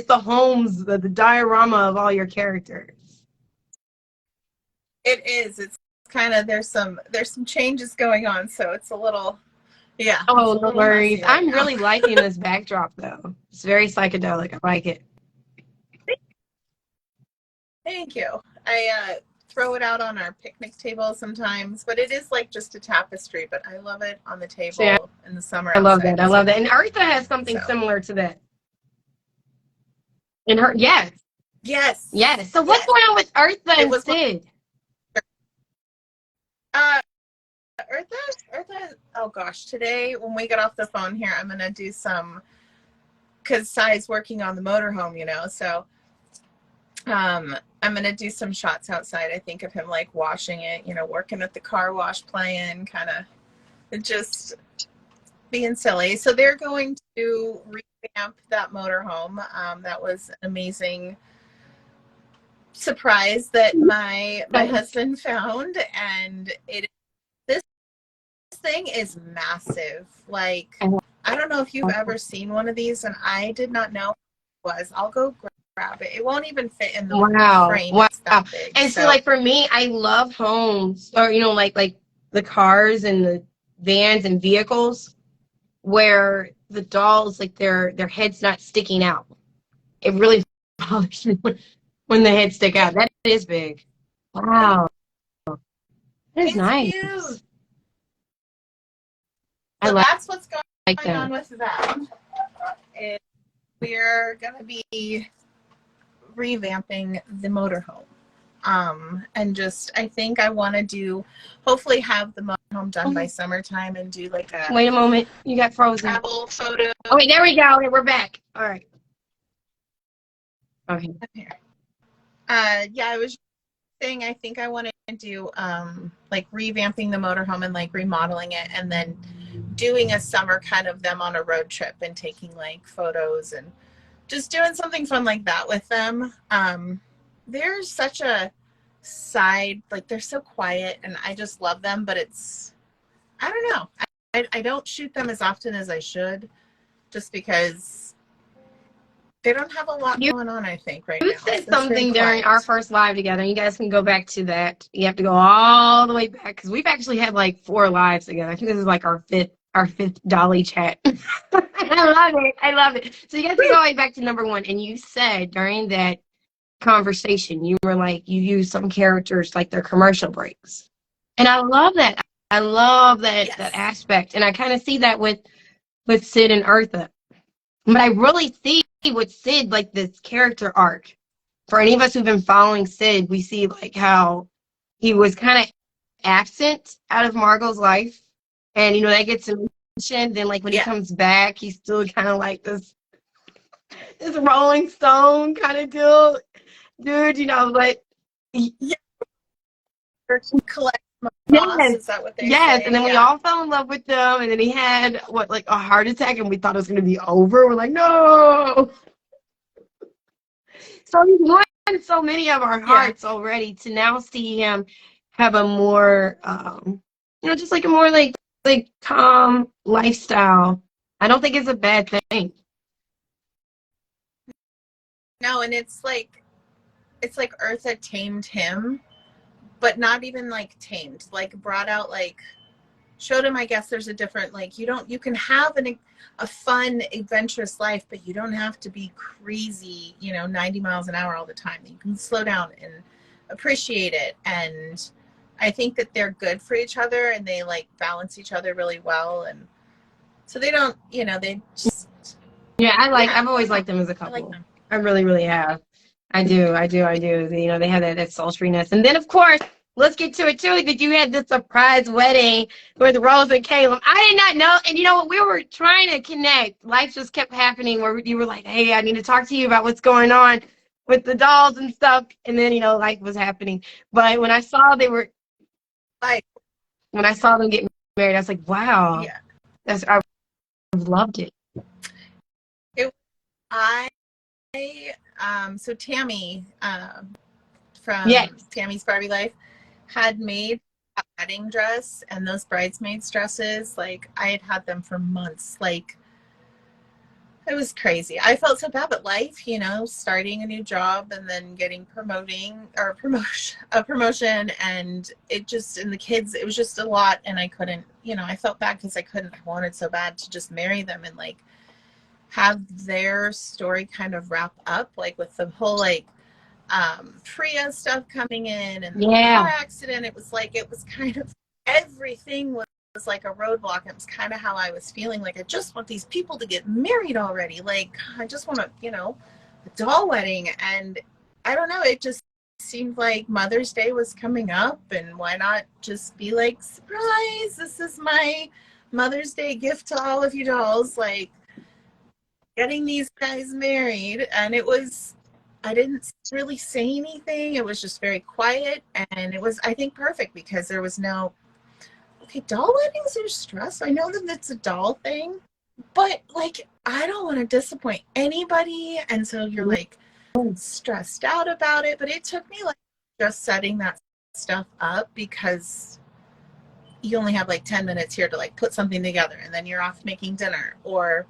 the homes, the diorama of all your characters. It is. It's kind of there's some changes going on, so it's a little Oh, no worries. I'm really liking this backdrop though. It's very psychedelic. I like it. Thank you. I throw it out on our picnic table sometimes, but it is like just a tapestry, but I love it on the table in the summer. I love that. I love that. And Eartha has something similar to that. In her, yes. So what's going on with Eartha and Sid? Eartha, oh gosh, today when we get off the phone here, I'm gonna do some, because Sai's working on the motorhome, so I'm gonna do some shots outside. I think of him like washing it, working at the car wash, playing, kind of just being silly. So they're going to revamp that motorhome. That was an amazing surprise that my husband found, and this thing is massive. Like I don't know if you've ever seen one of these, and I did not know what it was. I'll go grab it. It won't even fit in the frame. Wow. It's that big. And so like for me, I love homes, or like the cars and the vans and vehicles where the dolls, like their head's not sticking out. It really bothers me when the heads stick out. That is big. Wow. That is nice. Cute. So that's what's going on with them. we're gonna be revamping the motorhome. And just, I think I want to hopefully have the motorhome done by summertime and do like a. Wait a moment, you got frozen. Travel photo. Oh wait, there we go. Okay, we're back. All right. Okay. Yeah, I was saying I think I want to do like revamping the motorhome and like remodeling it, and then doing a summer kind of them on a road trip and taking like photos and just doing something fun like that with them. There's such a side, like they're so quiet and I just love them, but I don't know. I don't shoot them as often as I should, just because they don't have a lot going on, I think, right now. You said something during our first live together. You guys can go back to that. You have to go all the way back because we've actually had like 4 lives together. I think this is like our fifth Dolly chat. I love it. So you guys can go way back to number 1. And you said during that conversation, you were like, you use some characters like their commercial breaks. And I love that. I love that, yes, that aspect. And I kind of see that with Sid and Eartha. But I really see with Sid like this character arc. For any of us who've been following Sid, we see like how he was kind of absent out of Margot's life. And, you know, that gets mentioned. Then, like, when he comes back, he's still kind of like this Rolling Stone kind of deal. Dude, you know, like, yeah. Collect yes. Is that what they yes, say? And then we all fell in love with them, and then he had like a heart attack, and we thought it was going to be over. We're like, no. So he's won so many of our hearts already. To now see him have a more, you know, just like a more like calm lifestyle. I don't think it's a bad thing. No, and it's like Eartha tamed him, but not even like tamed, like brought out, like showed him, I guess there's a different, like you can have a fun, adventurous life, but you don't have to be crazy, you know, 90 miles an hour all the time. You can slow down and appreciate it. And I think that they're good for each other and they like balance each other really well. And so they don't, you know, they just. Yeah, I've always liked them as a couple. I really, really have. I do. You know, they have that sultriness. And then, of course, let's get to it, too, that you had this surprise wedding with Rose and Caleb. I did not know. And you know what? We were trying to connect. Life just kept happening where you were like, hey, I need to talk to you about what's going on with the dolls and stuff. And then, you know, life was happening. But when I saw when I saw them get married, I was like, wow. Yeah. I loved it. So Tammy from Tammy's Barbie Life had made a wedding dress, and those bridesmaids dresses, like I had them for months. Like it was crazy. I felt so bad, but life, you know, starting a new job and then getting a promotion, and it just, and the kids, it was just a lot, and I couldn't, you know, I felt bad because I wanted so bad to just marry them and like have their story kind of wrap up, like with the whole like Priya stuff coming in and the car accident. It was kind of everything was like a roadblock. It was kind of how I was feeling. Like I just want these people to get married already. Like I just want to, you know, a doll wedding. And I don't know, it just seemed like Mother's Day was coming up, and why not just be like, surprise, this is my Mother's Day gift to all of you dolls, like getting these guys married. And it was, I didn't really say anything. It was just very quiet, and it was, I think, perfect because there was no, okay, doll weddings are stress. I know that it's a doll thing, but like I don't want to disappoint anybody, and so you're like stressed out about it. But it took me like just setting that stuff up, because you only have like 10 minutes here to like put something together, and then you're off making dinner or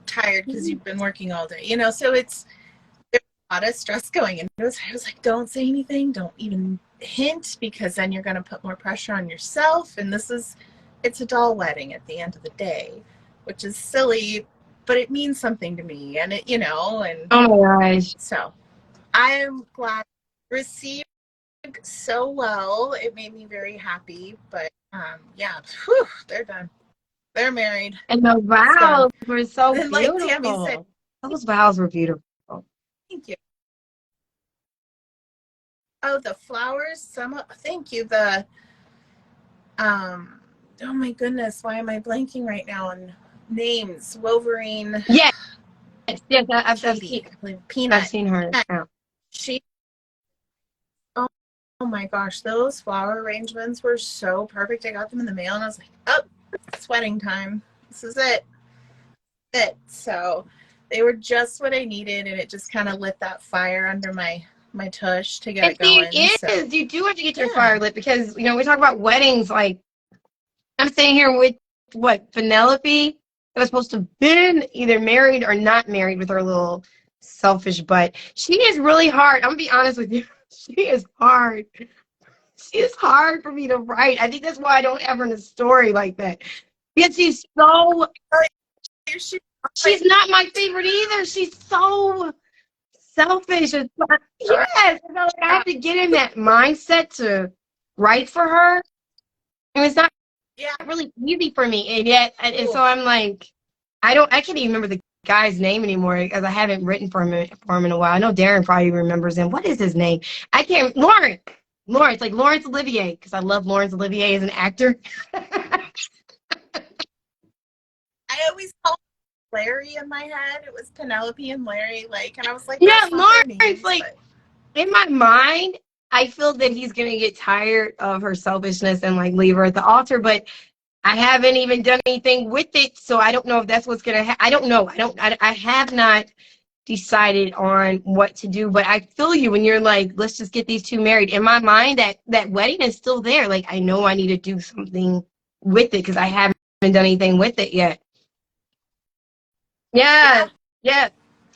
tired because you've been working all day, you know. So there's a lot of stress going into it. I was like, don't say anything, don't even hint, because then you're going to put more pressure on yourself. And it's a doll wedding at the end of the day, which is silly, but it means something to me, and it, you know. And oh my gosh, so I am glad it received so well. It made me very happy. But they're done. They're married. And the vows were so beautiful. Like Tammy said, those vows were beautiful. Thank you. Oh, the flowers. Thank you. Oh my goodness, why am I blanking right now on names? Wolverine. Yes, yes, Katie, I've Peanut. seen her. Yeah. She. Oh, oh my gosh, those flower arrangements were so perfect. I got them in the mail, and I was like, "Oh, it's wedding time. This is it." So they were just what I needed, and it just kind of lit that fire under my tush to get It it going. So is. You do have to get your yeah, fire lit because we talk about weddings. Like I'm sitting here with what Penelope that was supposed to have been either married or not married with her little selfish butt. She is really hard. I'm gonna be honest with you. She is hard. She is hard for me to write. I think that's why I don't ever in a story like that. Because she's not my favorite either. She's so selfish. Yes, I have to get in that mindset to write for her. And it's not yeah. really easy for me. And so I'm like, I can't even remember the guy's name anymore because I haven't written for him in a while. I know Darren probably remembers him. What is his name? I can't. Lawrence, like Laurence Olivier, because I love Laurence Olivier as an actor. I always called Larry in my head. It was Penelope and Larry, and I was like, Yeah, that's not their Lawrence, names, like but in my mind, I feel that he's gonna get tired of her selfishness and like leave her at the altar, but I haven't even done anything with it, so I don't know if that's what's gonna happen. I don't know. I have not decided on what to do, but I feel you when you're like, let's just get these two married. In my mind, that wedding is still there. Like I know I need to do something with it because I haven't done anything with it yet. yeah, Yeah, yeah.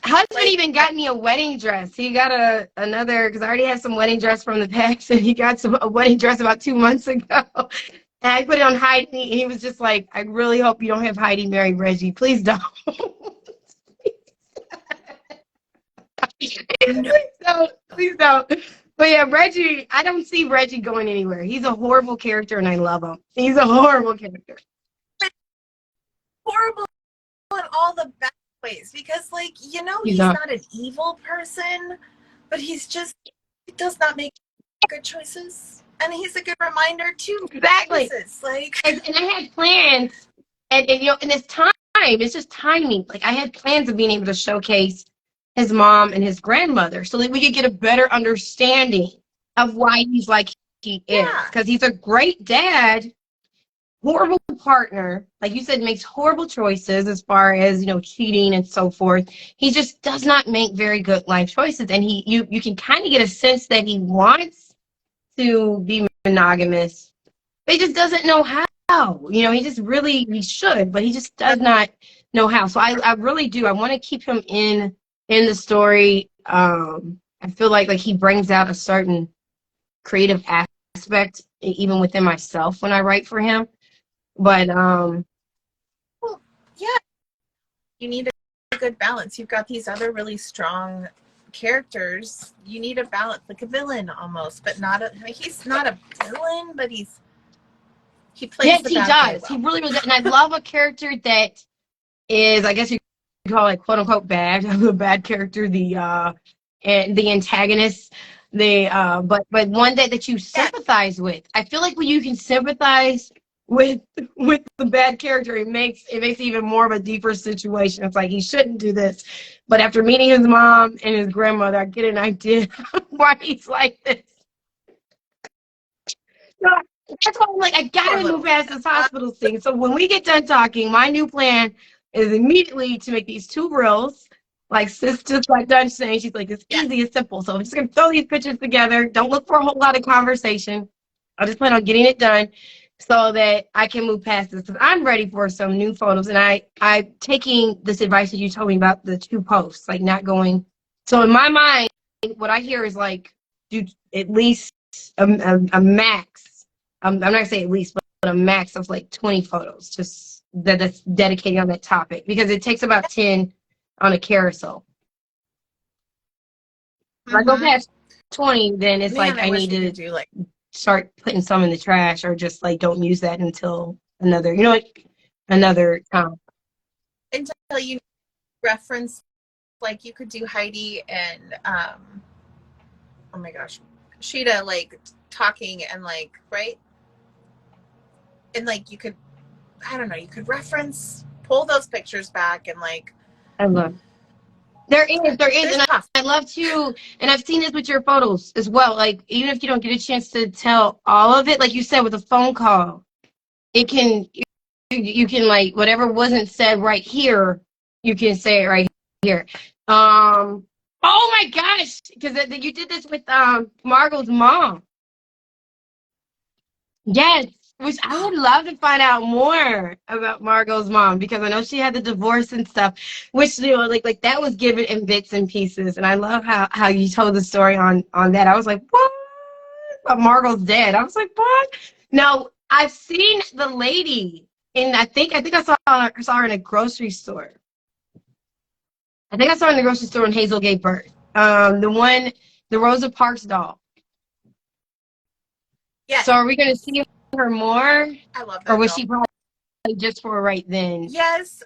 Husband like even got me a wedding dress. He got another because I already have some wedding dress from the past, and he got a wedding dress about 2 months ago. And I put it on Heidi, and he was just like, "I really hope you don't have Heidi marry Reggie. Please don't." no, Please don't. Please don't. But yeah, Reggie, I don't see Reggie going anywhere. He's a horrible character, and I love him. He's a horrible character. horrible in all the bad ways because, He's he's not. not an evil person, but he does not make good choices, and he's a good reminder to Exactly. choices. And I had plans, and it's time. It's just timing. Like I had plans of being able to showcase his mom and his grandmother so that we could get a better understanding of why he's like he is. Yeah, Because he's a great dad, horrible partner, like you said, makes horrible choices as far as cheating and so forth. He just does not make very good life choices, and you can kind of get a sense that he wants to be monogamous, but he just doesn't know how. He just really he should, but he just does not know how. So I really do. I want to keep him in the story. I feel like he brings out a certain creative aspect even within myself when I write for him. But well, yeah, you need a good balance. You've got these other really strong characters. You need a balance, like a villain almost, but he's not a villain, but he plays yes, the he bad guy does. He well. really does. And I love a character that is, I guess you could call it quote unquote bad, the bad character, and the antagonist, but one that you Yeah, sympathize with. I feel like when you can sympathize with the bad character, it makes even more of a deeper situation. It's like he shouldn't do this, but after meeting his mom and his grandmother, I get an idea why he's like this. So that's why I'm like, I poor gotta little move past Peanut. this hospital thing. So when we get done talking, my new plan is immediately to make these two reels. Like sis just got done saying, she's like, it's Yeah, easy, it's simple. So I'm just gonna throw these pictures together. Don't look for a whole lot of conversation. I just plan on getting it done so that I can move past this. Because I'm ready for some new photos. And I'm taking this advice that you told me about the two posts, like not going. So in my mind, what I hear is like, do at least a max. I'm not gonna say at least, but a max of like 20 photos, just that's dedicated on that topic because it takes about 10 on a carousel. If I go mm-hmm. past 20, then it's like Man, I I wish need we to could do like start putting some in the trash or just like don't use that until another, another time. until you reference like you could do Heidi and oh my gosh, Sheeta like talking and like, right? And like you could, I don't know, you could reference, pull those pictures back and like. I love. There is, There's and I love to, and I've seen this with your photos as well. Like even if you don't get a chance to tell all of it, like you said with a phone call, it can you can like whatever wasn't said right here, you can say it right here. Oh my gosh, because you did this with Margot's mom. Yes, which I would love to find out more about Margot's mom because I know she had the divorce and stuff, which you know, like that was given in bits and pieces, and I love how you told the story on that. I was like, what? But Margot's dead. I was like, what? Now I've seen the lady, and I saw her in a grocery store. I think I saw her in the grocery store when Hazel gave birth. The Rosa Parks doll. yes. So are we going to see her more, I love or that was doll. she probably just for right then? Yes.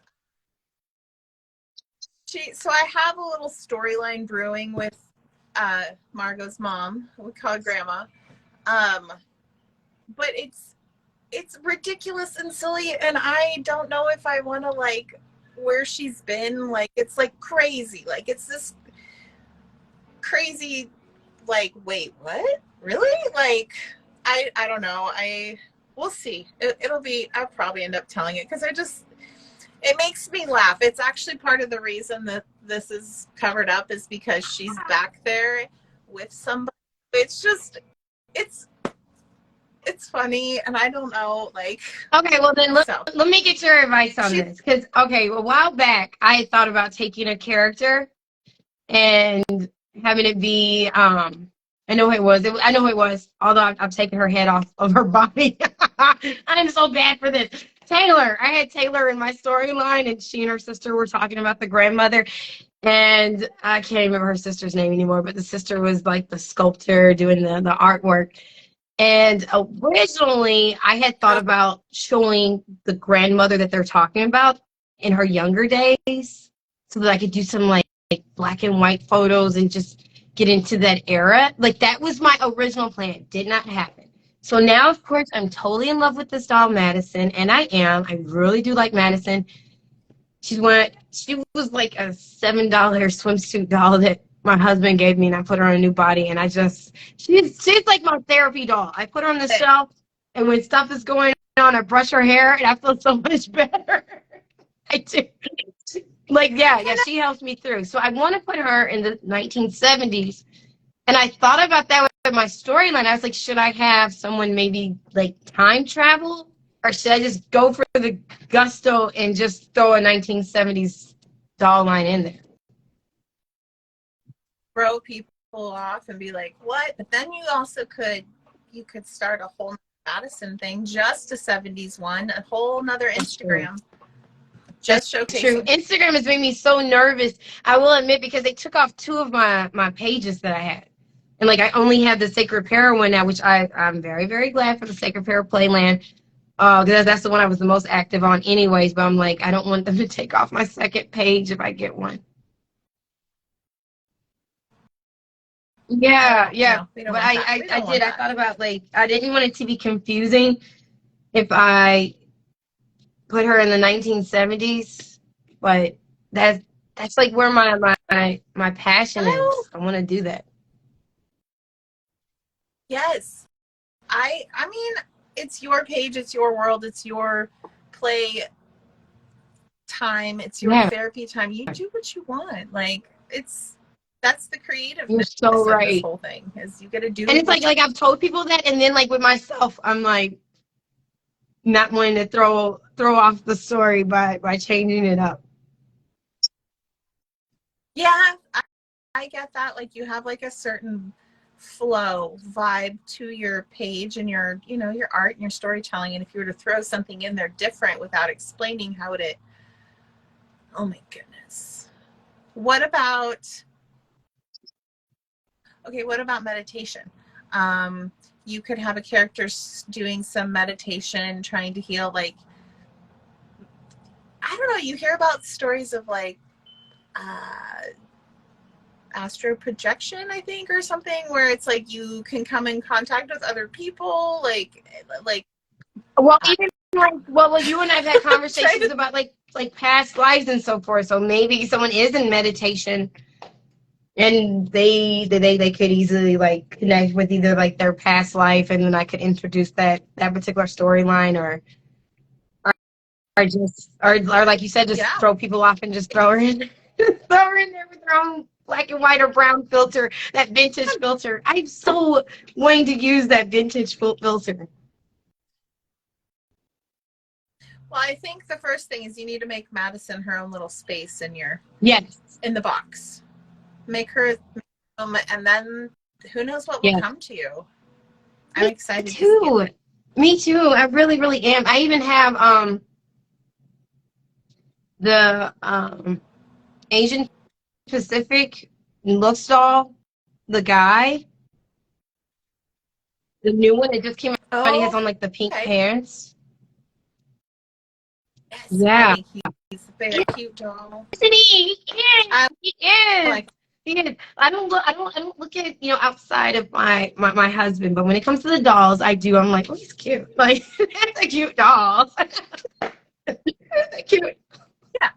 So I have a little storyline brewing with Margot's mom. We call her Grandma. But it's ridiculous and silly, and I don't know if I want to like where she's been. Like it's like crazy. Like it's this crazy. Like wait, what? Really? Like I don't know. We'll see. It'll be. I'll probably end up telling it because it makes me laugh. It's actually part of the reason that this is covered up is because she's back there with somebody. It's just it's funny, and I don't know, like. Okay, well then So let me get your advice on she, this, because okay, a while back I had thought about taking a character and having it be I know who it was. I know who it was. Although I've taken her head off of her body. I'm so bad for this. Taylor. I had Taylor in my storyline, and she and her sister were talking about the grandmother. And I can't remember her sister's name anymore, but the sister was like the sculptor doing the artwork. And originally, I had thought about showing the grandmother that they're talking about in her younger days so that I could do some like black and white photos and just get into that era. Like that was my original plan. Did not happen. So now, of course, I'm totally in love with this doll, Madison, and I am. I really do like Madison. She was like a $7 swimsuit doll that my husband gave me, and I put her on a new body, and she's like my therapy doll. I put her on the shelf, and when stuff is going on, I brush her hair, and I feel so much better. I do. Like, yeah, she helps me through. So I want to put her in the 1970s. And I thought about that with my storyline. I was like, should I have someone maybe like time travel? Or should I just go for the gusto and just throw a 1970s doll line in there? throw people off and be like, what? But then you could start a whole Madison thing, just a 70s one, a whole nother Instagram. Just showcasing. True. Instagram has made me so nervous, I will admit, because they took off two of my pages that I had. And like I only have the Sacred Pair one now, which I'm very, very glad for the Sacred Pair Playland. Because that's the one I was the most active on anyways, but I'm like, I don't want them to take off my second page if I get one. Yeah, yeah. No, But I did. I thought about like I didn't want it to be confusing if I put her in the 1970s, but that's like where my passion is. I want to do that. Yes. I mean, it's your page, it's your world, it's your play time, it's your therapy time. You do what you want. Like that's the creativeness so right. of this whole thing is you get to do. And it's like I've told people that, and then like with myself, I'm like not wanting to throw off the story by changing it up. Yeah, I get that. Like you have like a certain flow vibe to your page and your art and your storytelling, and if you were to throw something in there different without explaining how it oh my goodness. What about meditation? You could have a character doing some meditation, trying to heal. Like I don't know, you hear about stories of like astro projection, I think, or something, where it's like you can come in contact with other people, like well, even like you and I've had conversations about like past lives and so forth. So maybe someone is in meditation and they could easily like connect with either like their past life, and then I could introduce that particular storyline, or just or like you said, just throw people off and just throw her in throw her in there with her own black and white or brown filter, that vintage filter. I'm so wanting to use that vintage filter. Well, I think the first thing is you need to make Madison her own little space in in the box. Make her, and then who knows what will come to you. I'm excited to see it. Me too. I really, really am. I even have the Asian Pacific Looks doll, the guy, the new one that just came out. He has on like the pink pants. Yes, yeah, he's a very cute doll. Isn't he? He is. He is. I don't look at outside of my husband, but when it comes to the dolls, I do. I'm like, oh, he's cute. Like that's a cute doll. That's cute. Yeah.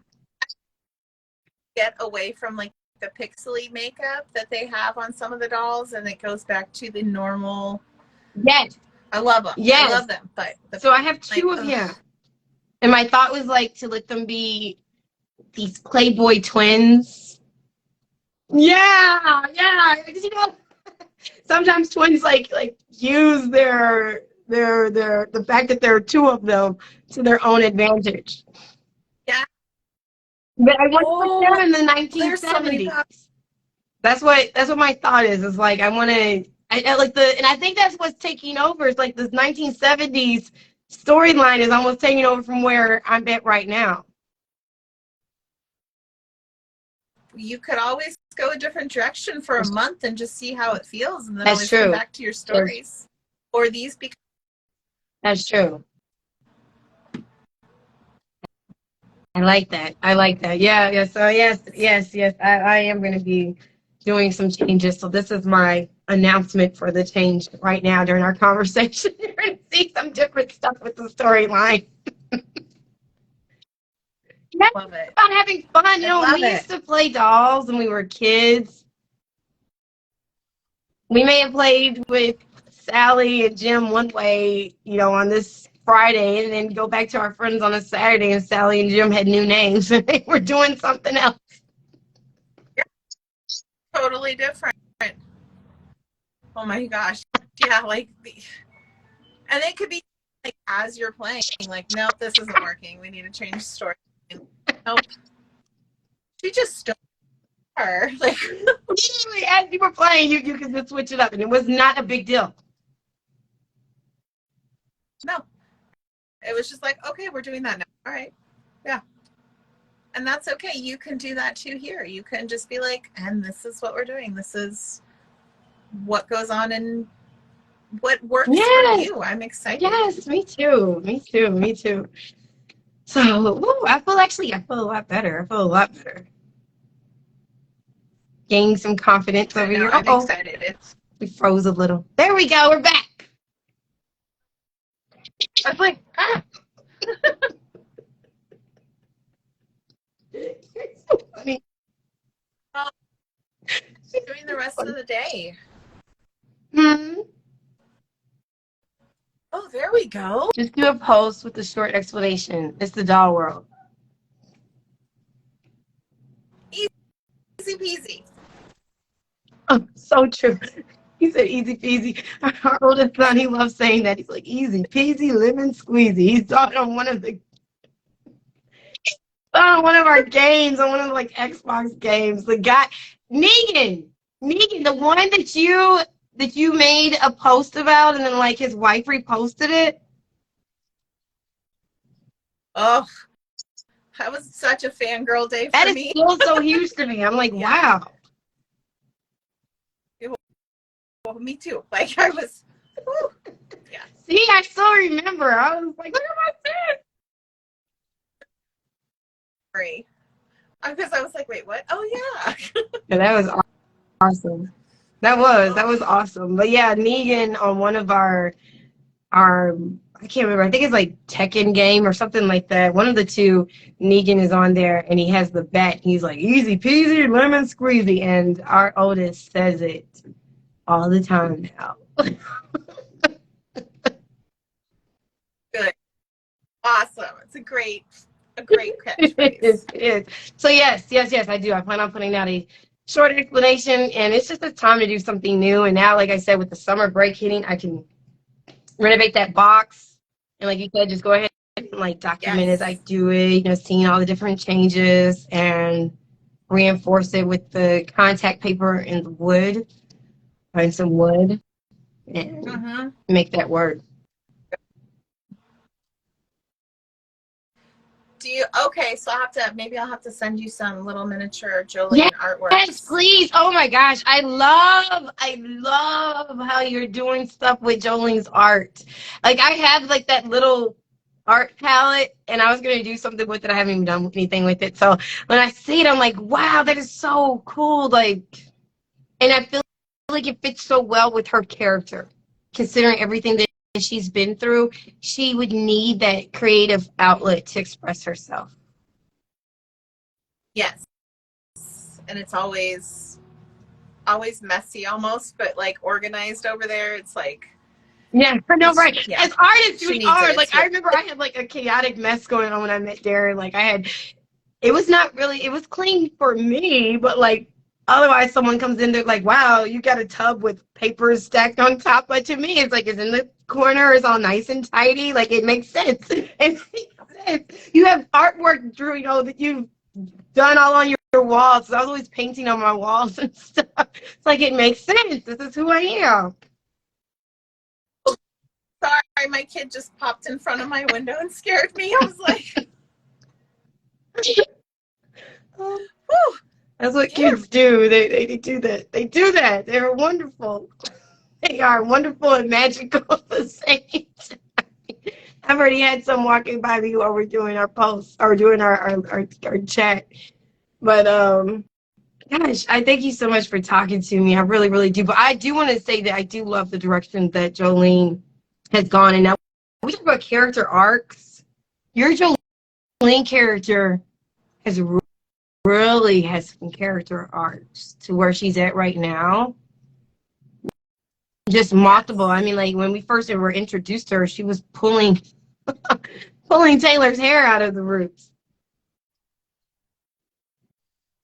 Get away from like the pixely makeup that they have on some of the dolls, and it goes back to the normal. Yes, I love them. Yes, I love them. But so I have two of him, and my thought was like to let them be these Playboy twins. Yeah, because sometimes twins like use their the fact that there are two of them to their own advantage. Yeah. But I want to put them in the 1970s. That's what my thought is. Is like I want to. I like and I think that's what's taking over. It's like this 1970s storyline is almost taking over from where I'm at right now. You could always go a different direction for a month and just see how it feels, and then That's always true. come back to your stories. Or these become. That's true. I like that. Yeah. So yes. I am going to be doing some changes. So this is my announcement for the change right now during our conversation. You're going to see some different stuff with the storyline. Love it. About having fun. We used to play dolls when we were kids. We may have played with Sally and Jim one way, on this Friday, and then go back to our friends on a Saturday, and Sally and Jim had new names and they were doing something else. Yeah. Totally different. Oh my gosh. Yeah, and it could be like as you're playing, like, nope, this isn't working. We need to change the story. Nope. She just stole her. Like literally as you were playing, you could just switch it up, and it was not a big deal. No. It was just like, okay, we're doing that now. All right. Yeah. And that's okay. You can do that too here. You can just be like, and this is what we're doing. This is what goes on and what works for you. I'm excited. Yes, me too. So, I feel a lot better. Gaining some confidence over here. I'm excited. We froze a little. There we go. We're back. I was like, You're so funny. Well, doing the rest of the day. Oh, there we go. Just do a post with a short explanation. It's the doll world. Easy peasy. Oh, so true. He said easy peasy. Our oldest son, he loves saying that. He's like, easy peasy, lemon squeezy. He saw it on one of our games, on one of the Xbox games. The guy, Negan, the one that you made a post about, and then his wife reposted it. Oh, that was such a fangirl day for me. That is still so huge to me. I'm like, wow. Well, me too. I was. Yeah. See, I still remember. I was like, look at my Because I was like, wait, what? Oh yeah. Yeah, that was awesome. That was awesome. But yeah, Negan on one of our I can't remember. I think it's like Tekken game or something like that. One of the two, Negan is on there and he has the bat. He's like easy peasy lemon squeezy, and our oldest says it all the time now. Good. Awesome. It's a great It is, catchphrase. it is. So yes, I do. I plan on putting out a short explanation, and it's just a time to do something new. And now, like I said, with the summer break hitting, I can renovate that box, and like you said, just go ahead and like document as I Yes. do it. You know, seeing all the different changes and reinforce it with the contact paper and the wood. Find some wood and Mm-hmm. make that work. Do you okay, so I'll have to send you some little miniature Yes, Jolene yes, artworks. please. Oh my gosh. I love how you're doing stuff with Jolene's art. Like I have like that little art palette and I was gonna do something with it. I haven't even done anything with it. So when I see it, I'm like, wow, that is so cool. Like, and I feel like it fits so well with her character, considering everything that she's been through. She would need that creative outlet to express herself. Yes. And it's always messy almost, but like organized over there. It's like Yeah, no, it's right. yeah. As artists, She we needs it. are. Like, It's I real. remember I had like a chaotic mess going on when I met Darren. Like, I had, it was not really, it was clean for me, but like, otherwise, someone comes in, they're like, wow, you got a tub with papers stacked on top. But to me, it's like, it's in the corner, it's all nice and tidy. Like, it makes sense. It makes sense. You have artwork, Drew, you know, that you've done all on your walls. So I was always painting on my walls and stuff. It's like, it makes sense. This is who I am. Sorry, my kid just popped in front of my window and scared me. I was like, whew, That's what scared kids me. do. They do that. They do that. They're wonderful. They are wonderful and magical at the same time. I've already had some walking by me while we're doing our posts or doing our chat. But gosh, I thank you so much for talking to me. I really, really do. But I do want to say that I do love the direction that Jolene has gone. And now we talk about character arcs. Your Jolene character has really has some character arcs to where she's at right now. Just multiple. I Yes. mean, like when we first were introduced to her, she was pulling Taylor's hair out of the roots.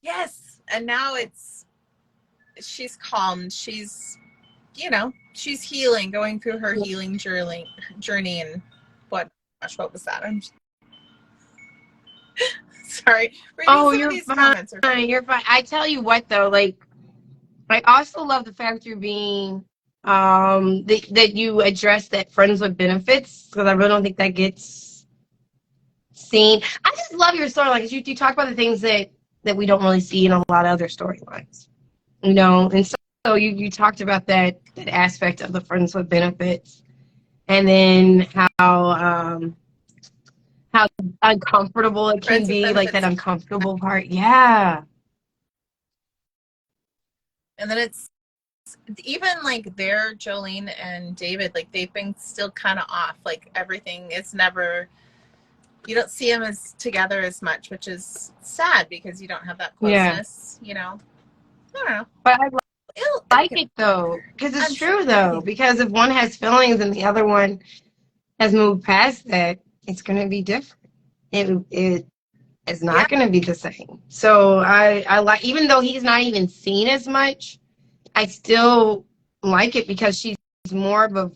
Yes. And now she's calm. She's healing, going through her healing journey and what was that? I'm sorry. Reading Oh, some of you're these fine. comments are funny. You're fine. I tell you what, though, like I also love the fact you're being that you address that friends with benefits because I really don't think that gets seen. I just love your story. Like you talk about the things that we don't really see in a lot of other storylines. You know, and so you talked about that aspect of the friends with benefits, and then how uncomfortable it can Friends with be, like that benefits. uncomfortable part. Yeah, And then it's even like their Jolene and David, like they've been still kind of off. Like everything is never, you don't see them as together as much, which is sad because you don't have that yeah. closeness. I don't know. But I It'll like get it though, because it's I'm sure. true I though. think. Because if one has feelings and the other one has moved past that, it's going to be different. It is Yeah. not going to be the same. So I like, even though he's not even seen as much, I still like it because she's more of a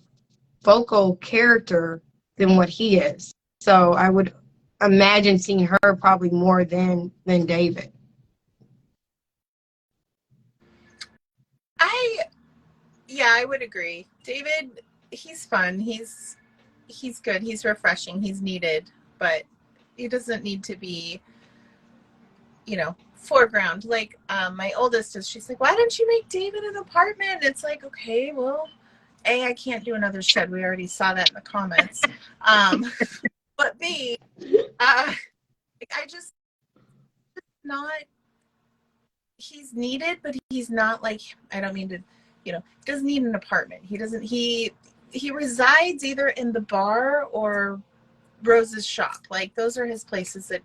vocal character than what he is. So I would imagine seeing her probably more than David. I Yeah, I would agree. David, he's fun. He's good. He's refreshing. He's needed, but he doesn't need to be, foreground. Like my oldest is. She's like, why don't you make David an apartment? It's like, okay, well, I can't do another shed. We already saw that in the comments. Um, but B, I just not, he's needed, but he's not like, I don't mean to, doesn't need an apartment. He resides either in the bar or Rose's shop. Like, those are his places that,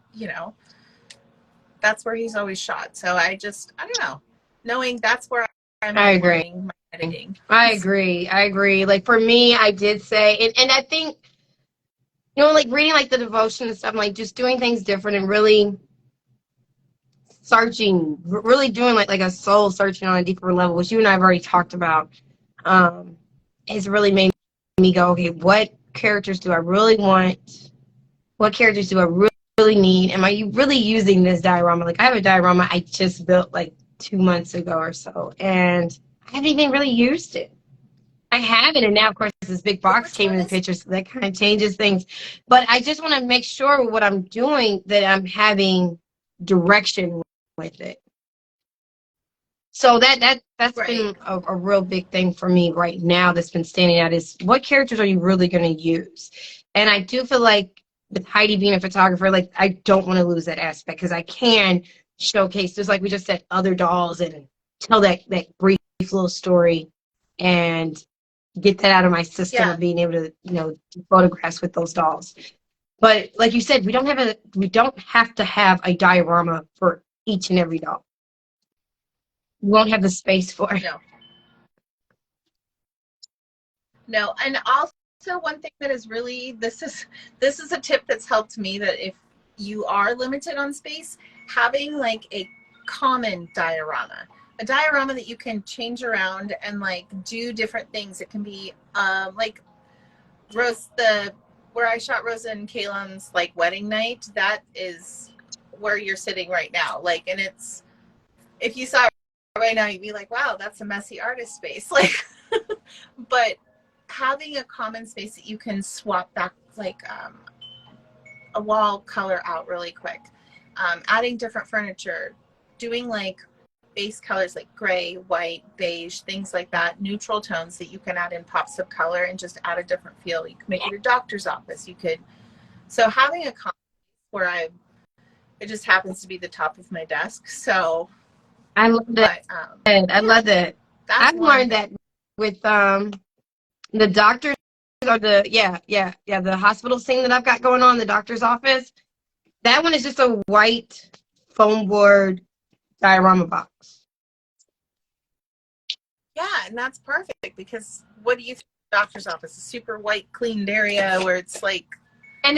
that's where he's always shot. So I don't know, knowing that's where I'm learning my editing. I agree. Like, for me, I did say, and I think, like reading like the devotion and stuff, like just doing things different and really searching, really doing like a soul searching on a deeper level, which you and I have already talked about, has really made me go, okay, what characters do I really want? What characters do I really need? Am I really using this diorama? Like, I have a diorama I just built like 2 months ago or so, and I haven't even really used it. I haven't, and now, of course, this big box came in the picture, so that kind of changes things. But I just want to make sure with what I'm doing that I'm having direction with it. So that's right. Been a real big thing for me right now that's been standing out is what characters are you really going to use? And I do feel like with Heidi being a photographer, like I don't want to lose that aspect because I can showcase, just like we just said, other dolls and tell that brief little story and get that out of my system of being able to, do photographs with those dolls. But like you said, we don't have to have a diorama for each and every doll. We won't have the space for it. No, and also one thing that is really, this is a tip that's helped me, that if you are limited on space, having like a common diorama. A diorama that you can change around and like do different things. It can be like where I shot Rosa and Kalen's like wedding night. That is where you're sitting right now. Like, and it's, if you saw it right now, you'd be like, wow, that's a messy artist space. Like, but having a common space that you can swap back, like a wall color out really quick, adding different furniture, doing like base colors like gray, white, beige, things like that, neutral tones that you can add in pops of color and just add a different feel. You could make it a doctor's office. So having a common where it just happens to be the top of my desk. So I love that. I love that. I've learned that with the doctors or the hospital scene that I've got going on, the doctor's office. That one is just a white foam board diorama box. Yeah, and that's perfect because what do you think of the doctor's office? A super white, cleaned area where it's like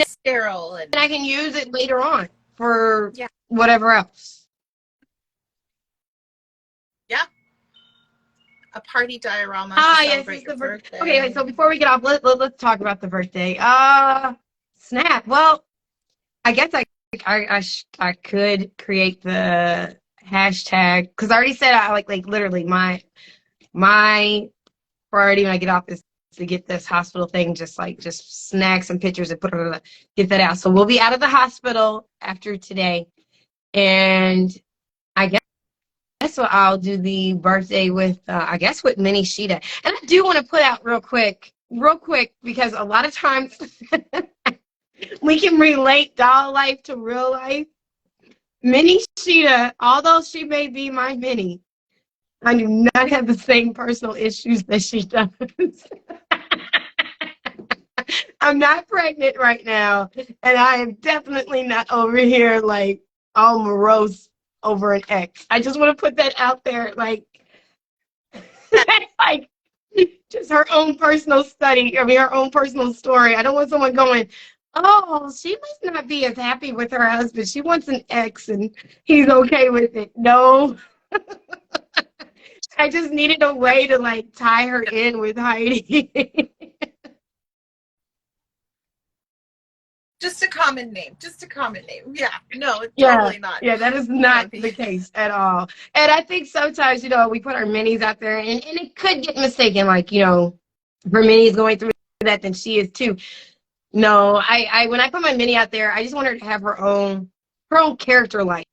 sterile. And I can use it later on for whatever else. Yeah. A party diorama. Yes, it's the birthday. Okay, so before we get off, let's talk about the birthday. Snap. Well, I guess I could create the hashtag because I already said I like literally my priority when I get off is to get this hospital thing just snag some pictures and get that out. So we'll be out of the hospital after today, and I guess what I'll do the birthday with with Mini Sheeta. And I do want to put out real quick because a lot of times we can relate doll life to real life. Mini Sheeta, although she may be my Minnie, I do not have the same personal issues that she does. I'm not pregnant right now, and I am definitely not over here like all morose over an ex. I just want to put that out there, like just her own personal her own personal story. I don't want someone going, oh, she must not be as happy with her husband. She wants an ex and he's okay with it. No. I just needed a way to tie her in with Heidi. Just a common name. Yeah. No, it's totally not. Yeah, that is not the case at all. And I think sometimes, we put our minis out there and it could get mistaken, her mini's going through that, then she is too. No, I when I put my mini out there, I just want her to have her own character life.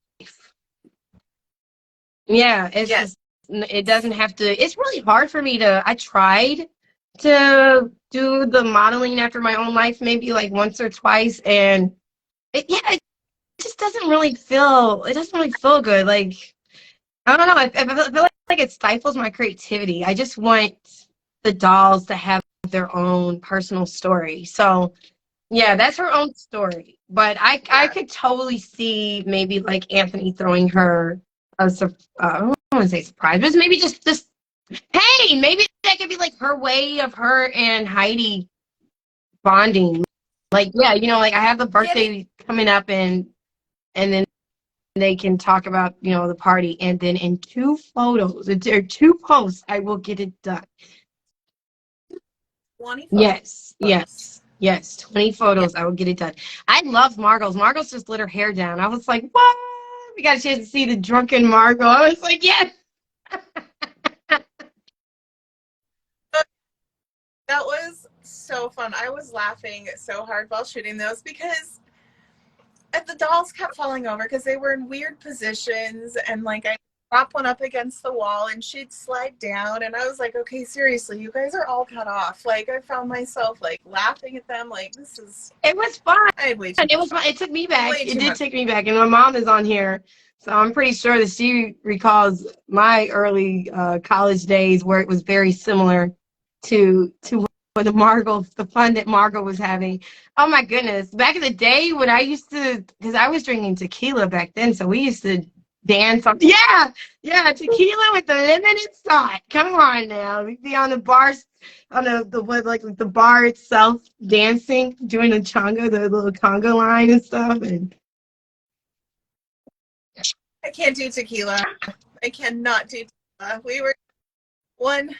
Yeah, it's just, it doesn't have to, it's really hard for me I tried to do the modeling after my own life maybe once or twice, and it's just doesn't really feel, it doesn't really feel good. Like, I don't know. I feel like it stifles my creativity. I just want the dolls to have their own personal story. So yeah, that's her own story. But I Yeah. could totally see maybe like Anthony throwing her I don't want to say surprise, but maybe just hey, maybe that could be like her way of her and Heidi bonding. Like, yeah, like I have the Getting birthday coming up and then they can talk about, the party, and then in 2 photos or 2 posts, I will get it done. 20 Yes, photos. yes, yes. 20 Yeah. photos, I will get it done. I love Margot's. Margot's just let her hair down. I was like, what? We got a chance to see the drunken Margot. I was like, yes. That was so fun. I was laughing so hard while shooting those because the dolls kept falling over because they were in weird positions, and like I prop one up against the wall and she'd slide down, and I was like, okay, seriously, you guys are all cut off. Like I found myself like laughing at them, like this is, It was fun. I had way too It much was fun. fun. It took me back. Way It too did much. take me back. And my mom is on here. So I'm pretty sure that she recalls my early college days where it was very similar to what the fun that Margot was having. Oh my goodness. Back in the day when I used to, because I was drinking tequila back then, so we used to dance on, yeah, tequila with the limited salt. Come on now. We'd be on the bars, on the what, like the bar itself, dancing, doing the chonga, the little conga line and stuff. And I can't do tequila. I cannot do tequila. We were one,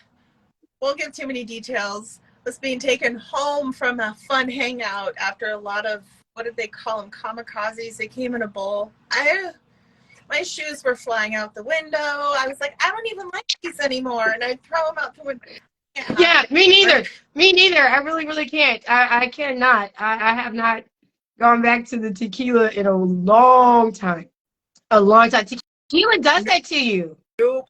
won't give too many details, was being taken home from a fun hangout after a lot of, what did they call them, kamikazes. They came in a bowl. My shoes were flying out the window. I was like, I don't even like these anymore, and I'd throw them out the window. yeah, me neither. Me neither. I really, really can't. I cannot. I have not gone back to the tequila in a long time. A long time. Tequila does that to you. Nope.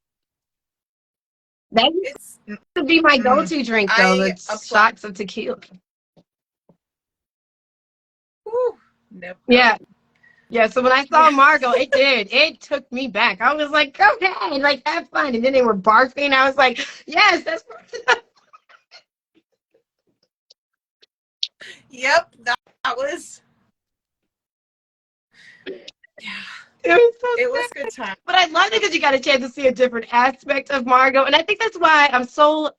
That It's would be my go-to drink, though, I the applaud. shots of tequila. Whew. Nope. Yeah. Yeah, so when I saw Yeah. Margot, it did. It took me back. I was like, okay, like, have fun. And then they were barfing. I was like, yes, that's Yep. That was. Yeah. it was so It sad. was good time. But I love it because you got a chance to see a different aspect of Margot. And I think that's why I'm so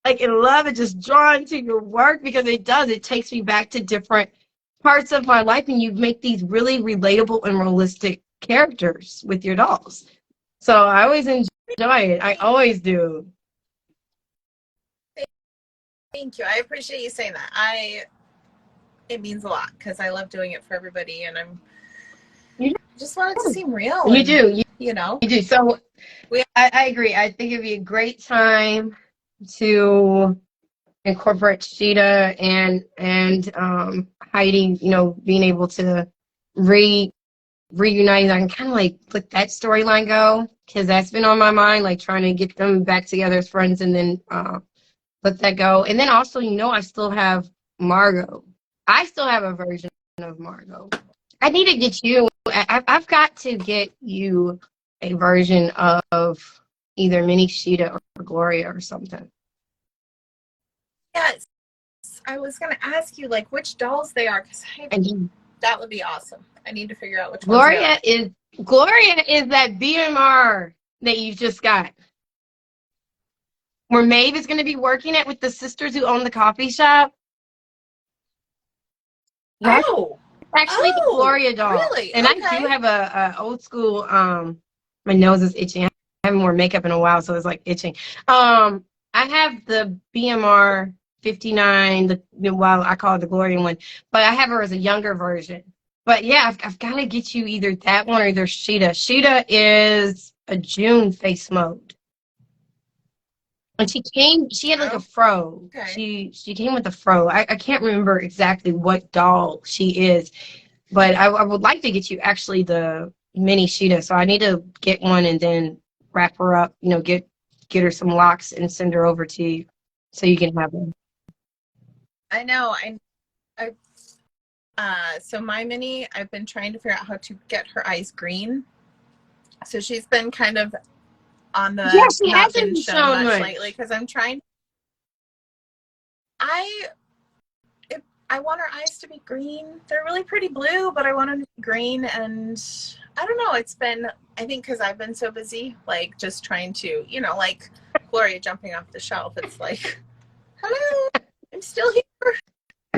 like in love and just drawn to your work, because it does. It takes me back to different parts of my life, and you make these really relatable and realistic characters with your dolls. So I always enjoy it. I always do. Thank you. I appreciate you saying that. It means a lot because I love doing it for everybody, and You just want it to do. seem real. You And do. you know, You do. So we I agree. I think it'd be a great time to incorporate Sheeta and Heidi, being able to re reunite. I can kind of like let that storyline go, because that's been on my mind, like trying to get them back together as friends, and then let that go. And then also, I still have Margot. I still have a version of Margot. I need to get you. I've got to get you a version of either Mini Sheeta or Gloria or something. yes, I was gonna ask you like which dolls they are because And that would be awesome. I need to figure out which ones they are. Gloria is that BMR that you just got, where Maeve is going to be working it with the sisters who own the coffee shop. That's Oh, actually the oh, Gloria doll. really? And I Okay. do have a old school, my nose is itching. I haven't worn makeup in a while, so it's like itching. I have the BMR 59, well, I call it the Gloria one, but I have her as a younger version. But yeah, I've got to get you either that one or either Sheeta. Sheeta is a June face mode. And she had like a Oh, fro. okay. She came with a fro. I can't remember exactly what doll she is, but I would like to get you actually the mini Sheeta. So I need to get one and then wrap her up, get her some locks and send her over to you so you can have them. I know. I So my mini, I've been trying to figure out how to get her eyes green. So she's been kind of on Yeah, the she not hasn't been been shown shown much much. lately because I'm trying. I I want her eyes to be green. They're really pretty blue, but I want them to be green. And I don't know. It's been, I think, because I've been so busy, like just trying to, like Gloria jumping off the shelf. It's like, hello, I'm still here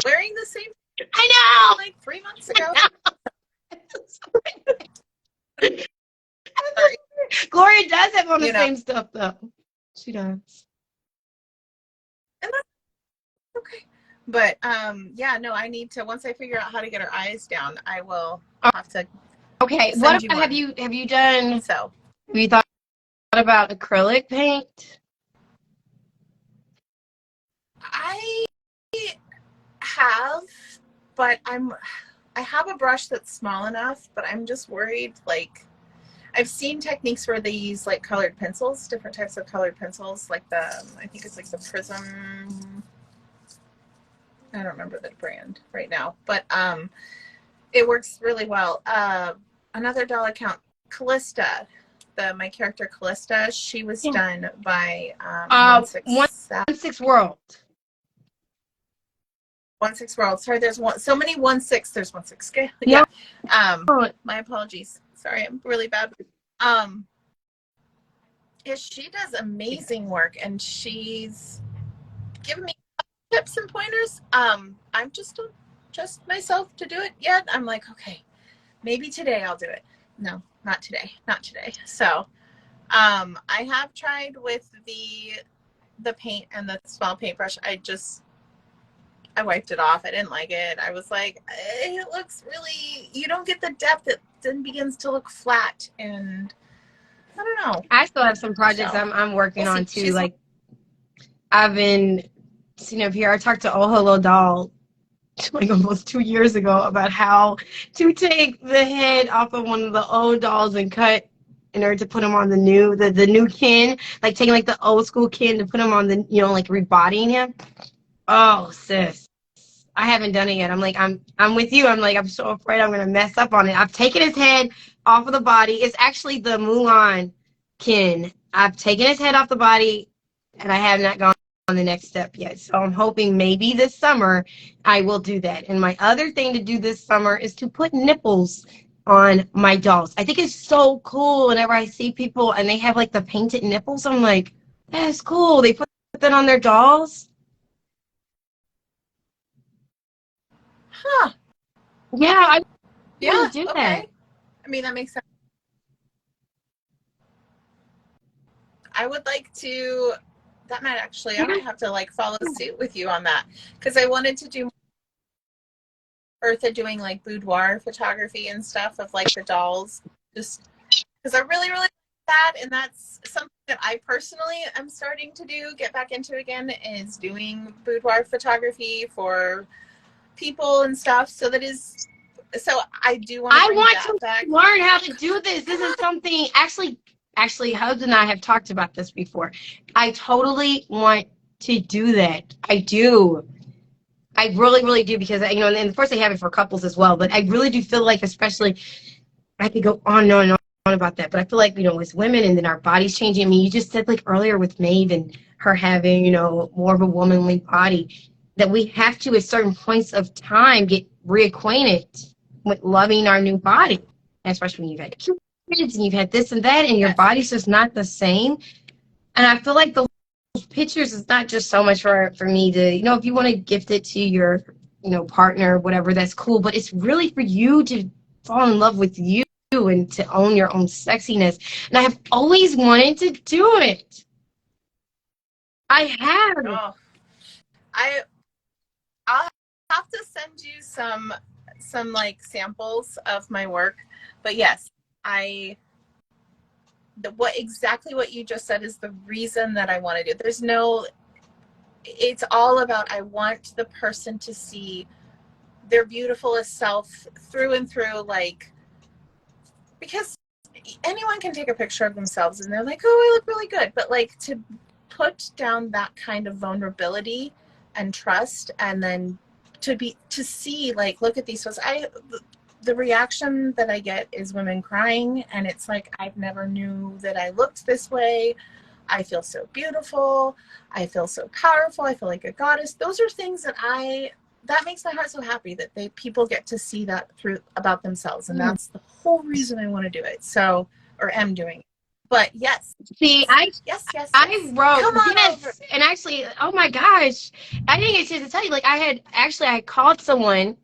wearing the same I like 3 months ago. know. Sorry. Gloria does have on the You know, same stuff though. She does. and that's okay. But yeah, no, I need to, once I figure out how to get her eyes down, I will have to Okay, what send you about one. have you done So have you thought about acrylic paint? I have, but I have a brush that's small enough, but I'm just worried. Like, I've seen techniques where they use like colored pencils, different types of colored pencils, like I think it's like the Prism. I don't remember the brand right now, but it works really well. Another doll account, Callista, my character Callista, she was Yeah. done by One 1/6 six world. 1/6 world. Sorry, there's so many 1/6. There's 1/6 scale. No, Yeah. My apologies. Sorry, I'm really bad. Yeah, she does amazing work, and she's given me tips and pointers. I'm just don't trust myself to do it yet. I'm like, okay, maybe today I'll do it. No, not today. Not today. So, I have tried with the paint and the small paintbrush. I wiped it off. I didn't like it. I was like, it looks really, you don't get the depth. It then begins to look flat. And I don't know. I still have some projects So I'm we'll working on see. too. Like I've been seeing up here. I talked to Oh Hello Doll like almost 2 years ago about how to take the head off of one of the old dolls and cut in order to put them on the new kin, like taking like the old school kin to put them on the like rebodying him. Oh sis, I haven't done it yet. I'm like I'm with you. I'm like I'm so afraid I'm gonna mess up on it. I've taken his head off of the body. It's actually the Mulan kin. I've taken his head off the body, and I have not gone on the next step yet. So I'm hoping maybe this summer I will do that. And my other thing to do this summer is to put nipples on my dolls. I think it's so cool whenever I see people and they have like the painted nipples. I'm like, that's cool. They put that on their dolls. huh. Yeah, I want Yeah. to do that. Okay. I mean, that makes sense. I would like to, that might actually, I Yeah. might have to like follow suit with you on that, because I wanted to do Eartha doing like boudoir photography and stuff of like the dolls, just because I really, really like that. And that's something that I personally am starting to get back into again, is doing boudoir photography for people and stuff. So I do want to I bring want that to back. learn how to do this. This is something actually Hubs and I have talked about this before. I totally want to do that. I do. I really, really do because and of course they have it for couples as well. But I really do feel like, especially, I could go on and on and on about that. But I feel like as women and then our bodies changing. I mean, you just said like earlier with Maeve and her having more of a womanly body, that we have to at certain points of time get reacquainted with loving our new body, and especially when you've had kids and you've had this and that, and your Yes. body's just not the same. And I feel like those pictures is not just so much for me to, if you want to gift it to your, partner, whatever, that's cool. But it's really for you to fall in love with you and to own your own sexiness. And I have always wanted to do it. I have. Oh, I I'll have to send you some like samples of my work. But yes, exactly what you just said is the reason that I want to do it. It's all about, I want the person to see their beautifulest self through and through, like, because anyone can take a picture of themselves and they're like, oh, I look really good. But like, to put down that kind of vulnerability and trust, and then to see, like, look at these photos. The reaction that I get is women crying, and it's like, I've never knew that I looked this way. I feel so beautiful. I feel so powerful. I feel like a goddess. Those are things that makes my heart so happy, that people get to see that through about themselves. And that's the whole reason I want to do it. So, or am doing it. But yes. See, yes. I wrote, come on over. And actually, oh my gosh, I didn't get a chance to tell you, like, I called someone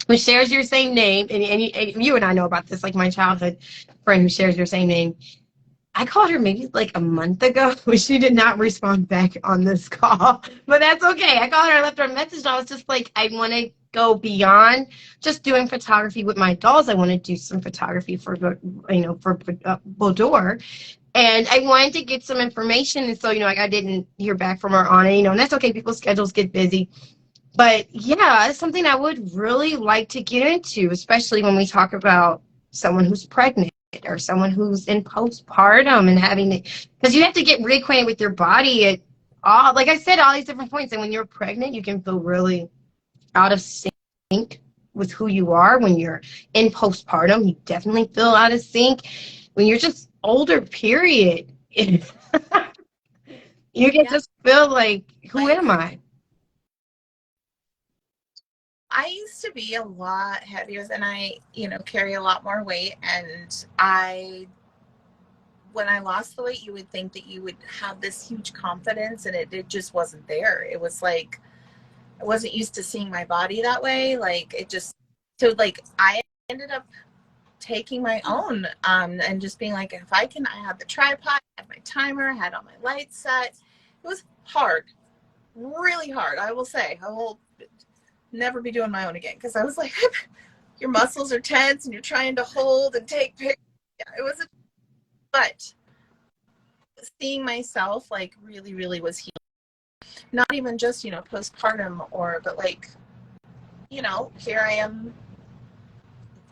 who shares your same name, and you and I know about this, like my childhood friend who shares your same name. I called her maybe like a month ago, but she did not respond back on this call. But that's okay. I called her, I left her a message, and I was just like, I want to go beyond just doing photography with my dolls. I want to do some photography for Boudoir. And I wanted to get some information. And so, like, I didn't hear back from her on it, and that's okay. People's schedules get busy. But yeah, it's something I would really like to get into, especially when we talk about someone who's pregnant or someone who's in postpartum and having because you have to get reacquainted with your body at all, like I said, all these different points. And when you're pregnant, you can feel really out of sync with who you are. When you're in postpartum, you definitely feel out of sync. When you're just older, period, you can just feel like, who am I? I used to be a lot heavier than I, carry a lot more weight. And when I lost the weight, you would think that you would have this huge confidence, and it just wasn't there. It was like, I wasn't used to seeing my body that way. Like, I ended up taking my own, and just being like, if I had the tripod, I had my timer, I had all my lights set. It was hard, really hard. I will say, I will never be doing my own again, because I was like, your muscles are tense and you're trying to hold and take pictures. Yeah, it was but seeing myself, like, really, really was healing. Not even just, postpartum, but like, here I am,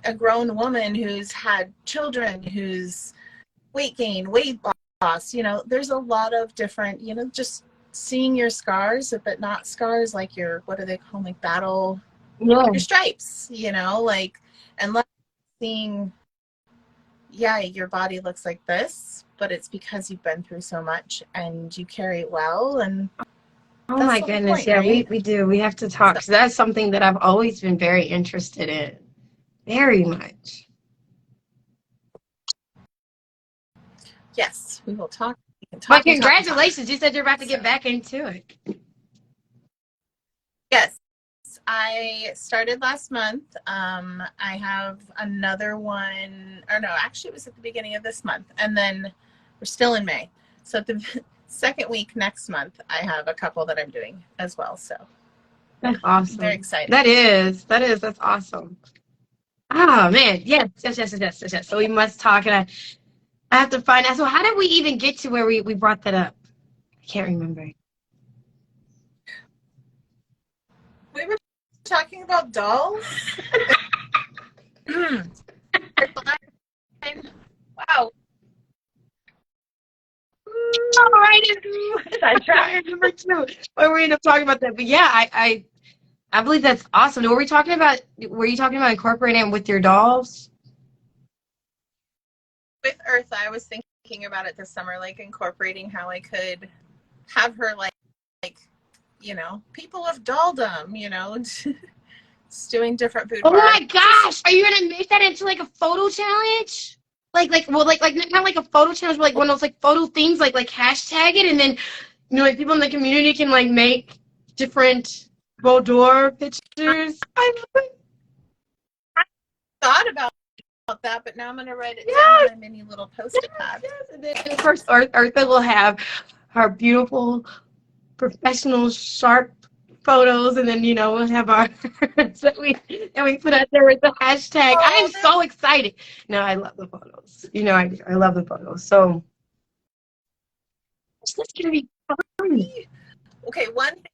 a grown woman who's had children, who's weight gain, weight loss. There's a lot of different, just seeing your scars, but not scars like your, what do they call, like, battle, your stripes, and seeing, your body looks like this, but it's because you've been through so much and you carry it well. And oh my goodness, point, right? we do. We have to talk. So that's something that I've always been very interested in, very much. Yes, we will talk. But congratulations, you said you're about to get back into it. Yes, I started last month. I have another one, or no, actually it was at the beginning of this month, and then we're still in May. So the second week next month, I have a couple that I'm doing as well. So that's awesome. Very excited. That's awesome. Oh man, yes. So we must talk, and I have to find out. So how did we even get to where we brought that up? I can't remember. We were talking about dolls. Wow. All right. I try to remember too. When we end up talking about that, but yeah, I believe that's awesome. Were you talking about incorporating it with your dolls? With Eartha, I was thinking about it this summer, like incorporating how I could have her like people of dolldom, just doing different boudoir. Oh my gosh! Are you gonna make that into like a photo challenge? Like not like a photo challenge, but like one of those like photo themes, like hashtag it, and then like people in the community can like make different boudoir pictures. I love it. I thought about that, but now I'm gonna write it down on my mini little post-it pad. Yes. And then of course Eartha will have her beautiful, professional, sharp photos, and then we'll have our that we put out there with the hashtag. I am so excited. No, I love the photos. I do. I love the photos. So that's gonna be fun. Okay, one thing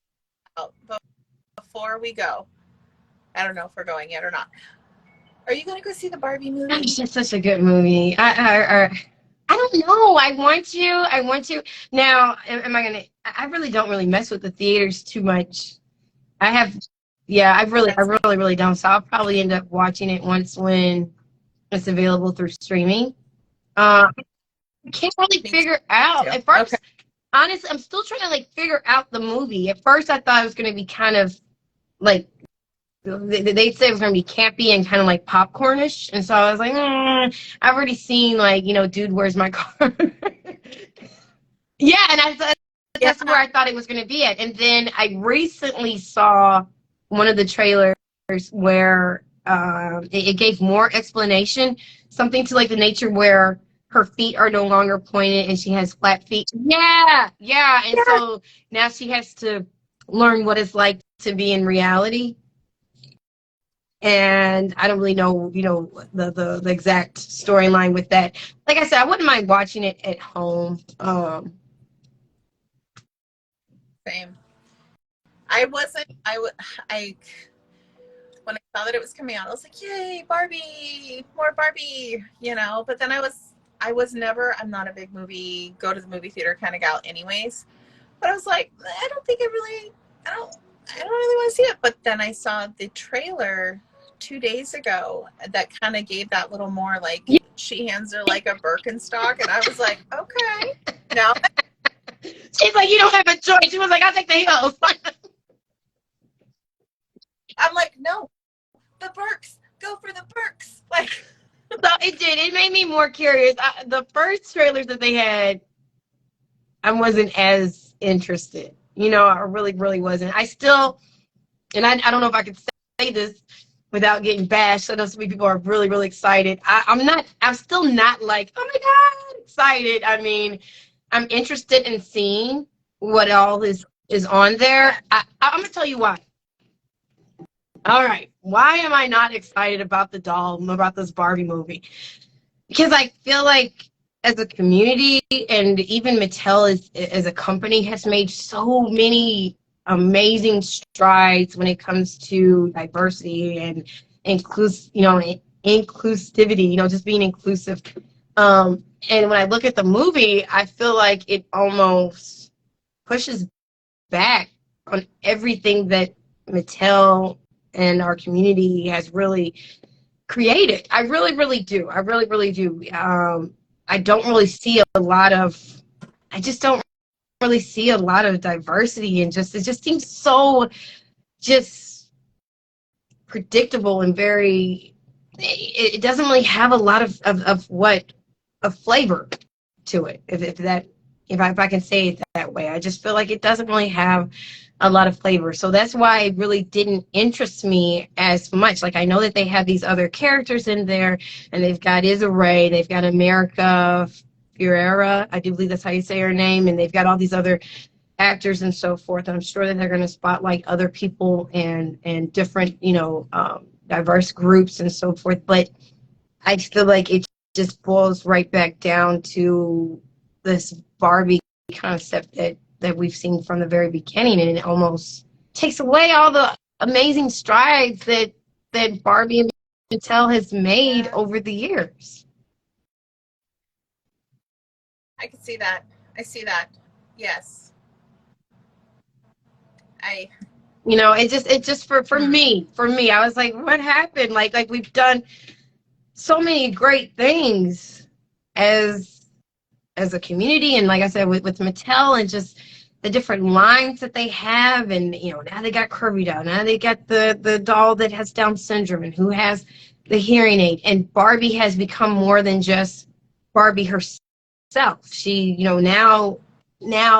before we go. I don't know if we're going yet or not. Are you going to go see the Barbie movie? It's just such a good movie. I don't know. I want to. Now, am I going to? I really don't really mess with the theaters too much. I have Yeah, I That's me. really don't. So I'll probably end up watching it once when it's available through streaming. I can't really Me figure out too. at Okay. first. Honestly, I'm still trying to like figure out the movie. At first, I thought it was going to be kind of like they'd say it was going to be campy and kind of like popcornish, and so I was like, I've already seen like dude, where's my car? Yeah, and Yeah. that's where I thought it was going to be at. And then I recently saw one of the trailers where it gave more explanation, something to like the nature where her feet are no longer pointed and she has flat feet. Yeah, yeah. And Yeah. so now she has to learn what it's like to be in reality. And I don't really know, the exact storyline with that. Like I said, I wouldn't mind watching it at home. Same. I wasn't. I when I saw that it was coming out, I was like, "Yay, Barbie! More Barbie!" You know. But then I was never. I'm not a big movie go to the movie theater kind of gal, anyways. But I was like, I don't think I really. I don't. I don't really want to see it. But then I saw the trailer 2 days ago that kind of gave that little more like she hands her like a Birkenstock, and I was like, okay, now She's like, you don't have a choice. She was like, I'll take the heels. I'm like, no, the Birks, go for the Birks, like. So it did. It made me more curious. The first trailers that they had, I wasn't as interested. I really, really wasn't. I still, and I don't know if I could say this without getting bashed. I know so many people are really, really excited. I'm not, I'm still not like, oh my God, excited. I mean, I'm interested in seeing what all is on there. Yeah. I'm going to tell you why. All right. Why am I not excited about the doll, about this Barbie movie? Because I feel like as a community and even Mattel as a company has made so many amazing strides when it comes to diversity and inclusivity, just being inclusive. And when I look at the movie, I feel like it almost pushes back on everything that Mattel and our community has really created. I really, really do. I really, really do. I don't really see a lot of. I just don't really see a lot of diversity, and just it just seems so just predictable and very. It doesn't really have a lot of what of flavor to it. If I can say it that way, I just feel like it doesn't really have a lot of flavor. So that's why it really didn't interest me as much. Like I know that they have these other characters in there, and they've got Issa Rae, they've got America Ferrera, I do believe that's how you say her name, and they've got all these other actors and so forth. I'm sure that they're going to spotlight other people and different, diverse groups and so forth. But I feel like it just boils right back down to this Barbie concept that we've seen from the very beginning, and it almost takes away all the amazing strides that Barbie and Mattel has made Yeah, over the years. I can see that. I see that. Yes. I. It just Hmm. for me, I was like, what happened? Like we've done so many great things as a community, and like I said, with Mattel and just the different lines that they have, and now they got Curvy Doll, now they got the doll that has Down syndrome and who has the hearing aid, and Barbie has become more than just Barbie herself. She now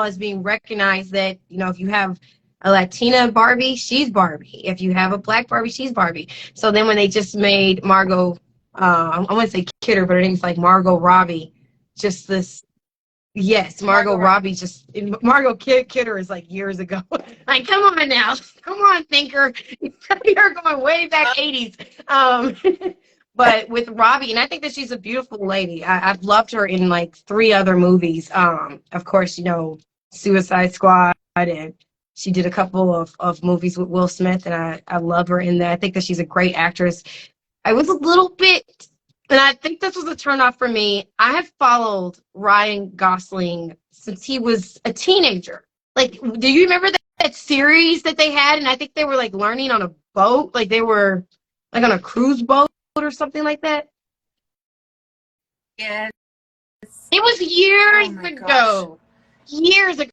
is being recognized that if you have a Latina Barbie, she's Barbie. If you have a black Barbie, she's Barbie. So then when they just made Margot, I want to say Kidder, but her name's like Margot Robbie, just this. Yes, Margot Margot Robbie. Robbie Margot Kidder is like years ago. Like, come on now, come on, thinker. You're going way back '80s. Um, but with Robbie, and I think that she's a beautiful lady. I've loved her in like 3 other movies. Of course, Suicide Squad, and she did a couple of movies with Will Smith, and I love her in that. I think that she's a great actress. I was a little bit, and I think this was a turnoff for me. I have followed Ryan Gosling since he was a teenager. Like, do you remember that series that they had, and I think they were like learning on a boat, like they were like on a cruise boat or something like that. Yes. It was Oh years my gosh. ago. Years ago.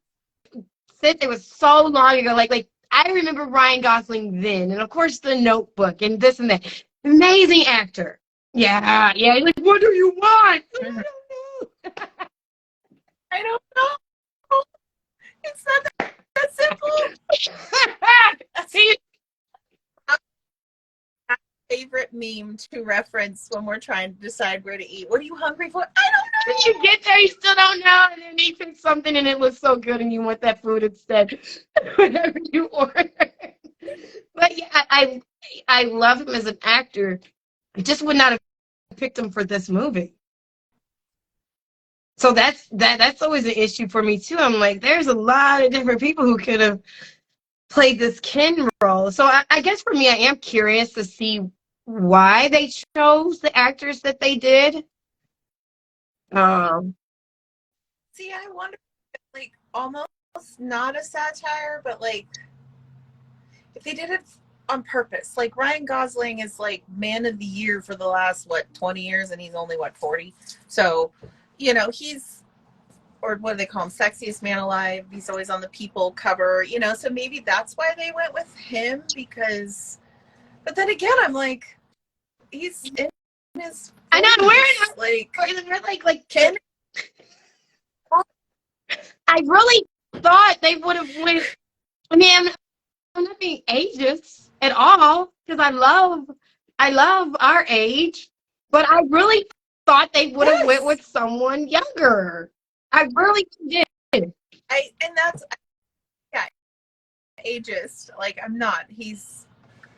It was so long ago. Like I remember Ryan Gosling then, and of course the Notebook and this and that. Amazing actor. Yeah, yeah. Like, what do you want? I Mhm. don't know. I don't know. It's not that simple. That's He my favorite meme to reference when we're trying to decide where to eat. What are you hungry for? I don't you get there, you still don't know, and then you pick something and it looks so good, and you want that food instead, whatever you order. But yeah, I love him as an actor. I just would not have picked him for this movie. So that's always an issue for me too. I'm like, there's a lot of different people who could have played this Ken role. So I guess for me, I am curious to see why they chose the actors that they did. Um, see. I wonder, like, almost not a satire, but like if they did it on purpose. Like Ryan Gosling is like man of the year for the last what 20 years, and he's only what 40. So, he's, or what do they call him, sexiest man alive. He's always on the People cover. So maybe that's why they went with him because. But then again, I'm like, he's in his I know 40s. Like like Ken. I really thought they would have went. I mean, I'm not being ageist at all because I love our age, but I really thought they would have went Yes, with someone younger. I really did. and that's, yeah, ageist. Like I'm not. He's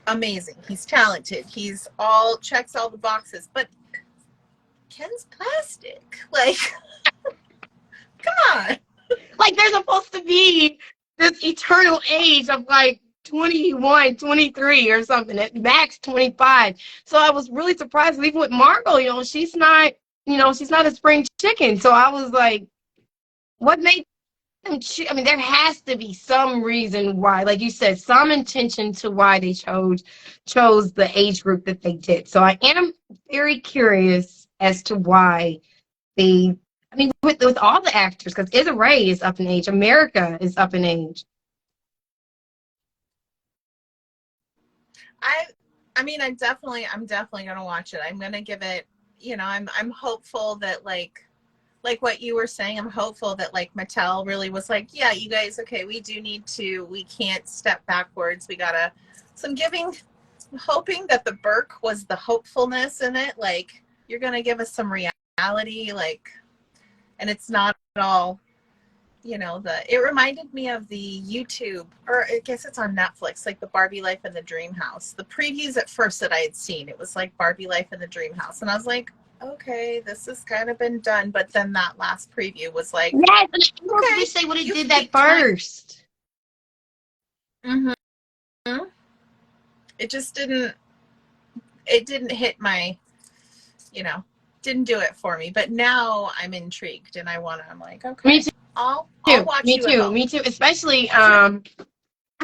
amazing. He's talented. He's all checks all the boxes. But Ken's plastic. Like, come on. Like they're supposed to be this eternal age of like 21, 23, or something at max 25. So I was really surprised, even with Margot, she's not a spring chicken. So I was like, what made them I mean, there has to be some reason why, like you said, some intention to why they chose the age group that they did. So I am very curious as to why they, I mean, with all the actors, because Issa Rae is up in age, America is up in age. I I mean I'm definitely gonna watch it. I'm gonna give it, I'm hopeful that like what you were saying, I'm hopeful that like Mattel really was like, yeah, you guys, okay, we can't step backwards. We gotta, so I'm hoping that the Burke was the hopefulness in it. Like, you're gonna give us some reality, like, and it's not at all, it reminded me of the YouTube, or I guess it's on Netflix, like the Barbie Life in the Dream House. The previews at first that I had seen, it was like Barbie Life in the Dream House. And I was like, okay, this has kind of been done. But then that last preview was like, Yes, and I okay, wish they would have you did that kind first. of, it just it didn't hit my, you know, didn't do it for me. But now I'm intrigued and I'm like, Me okay, I'll too. watch Me you at too. home. Me too. Especially, I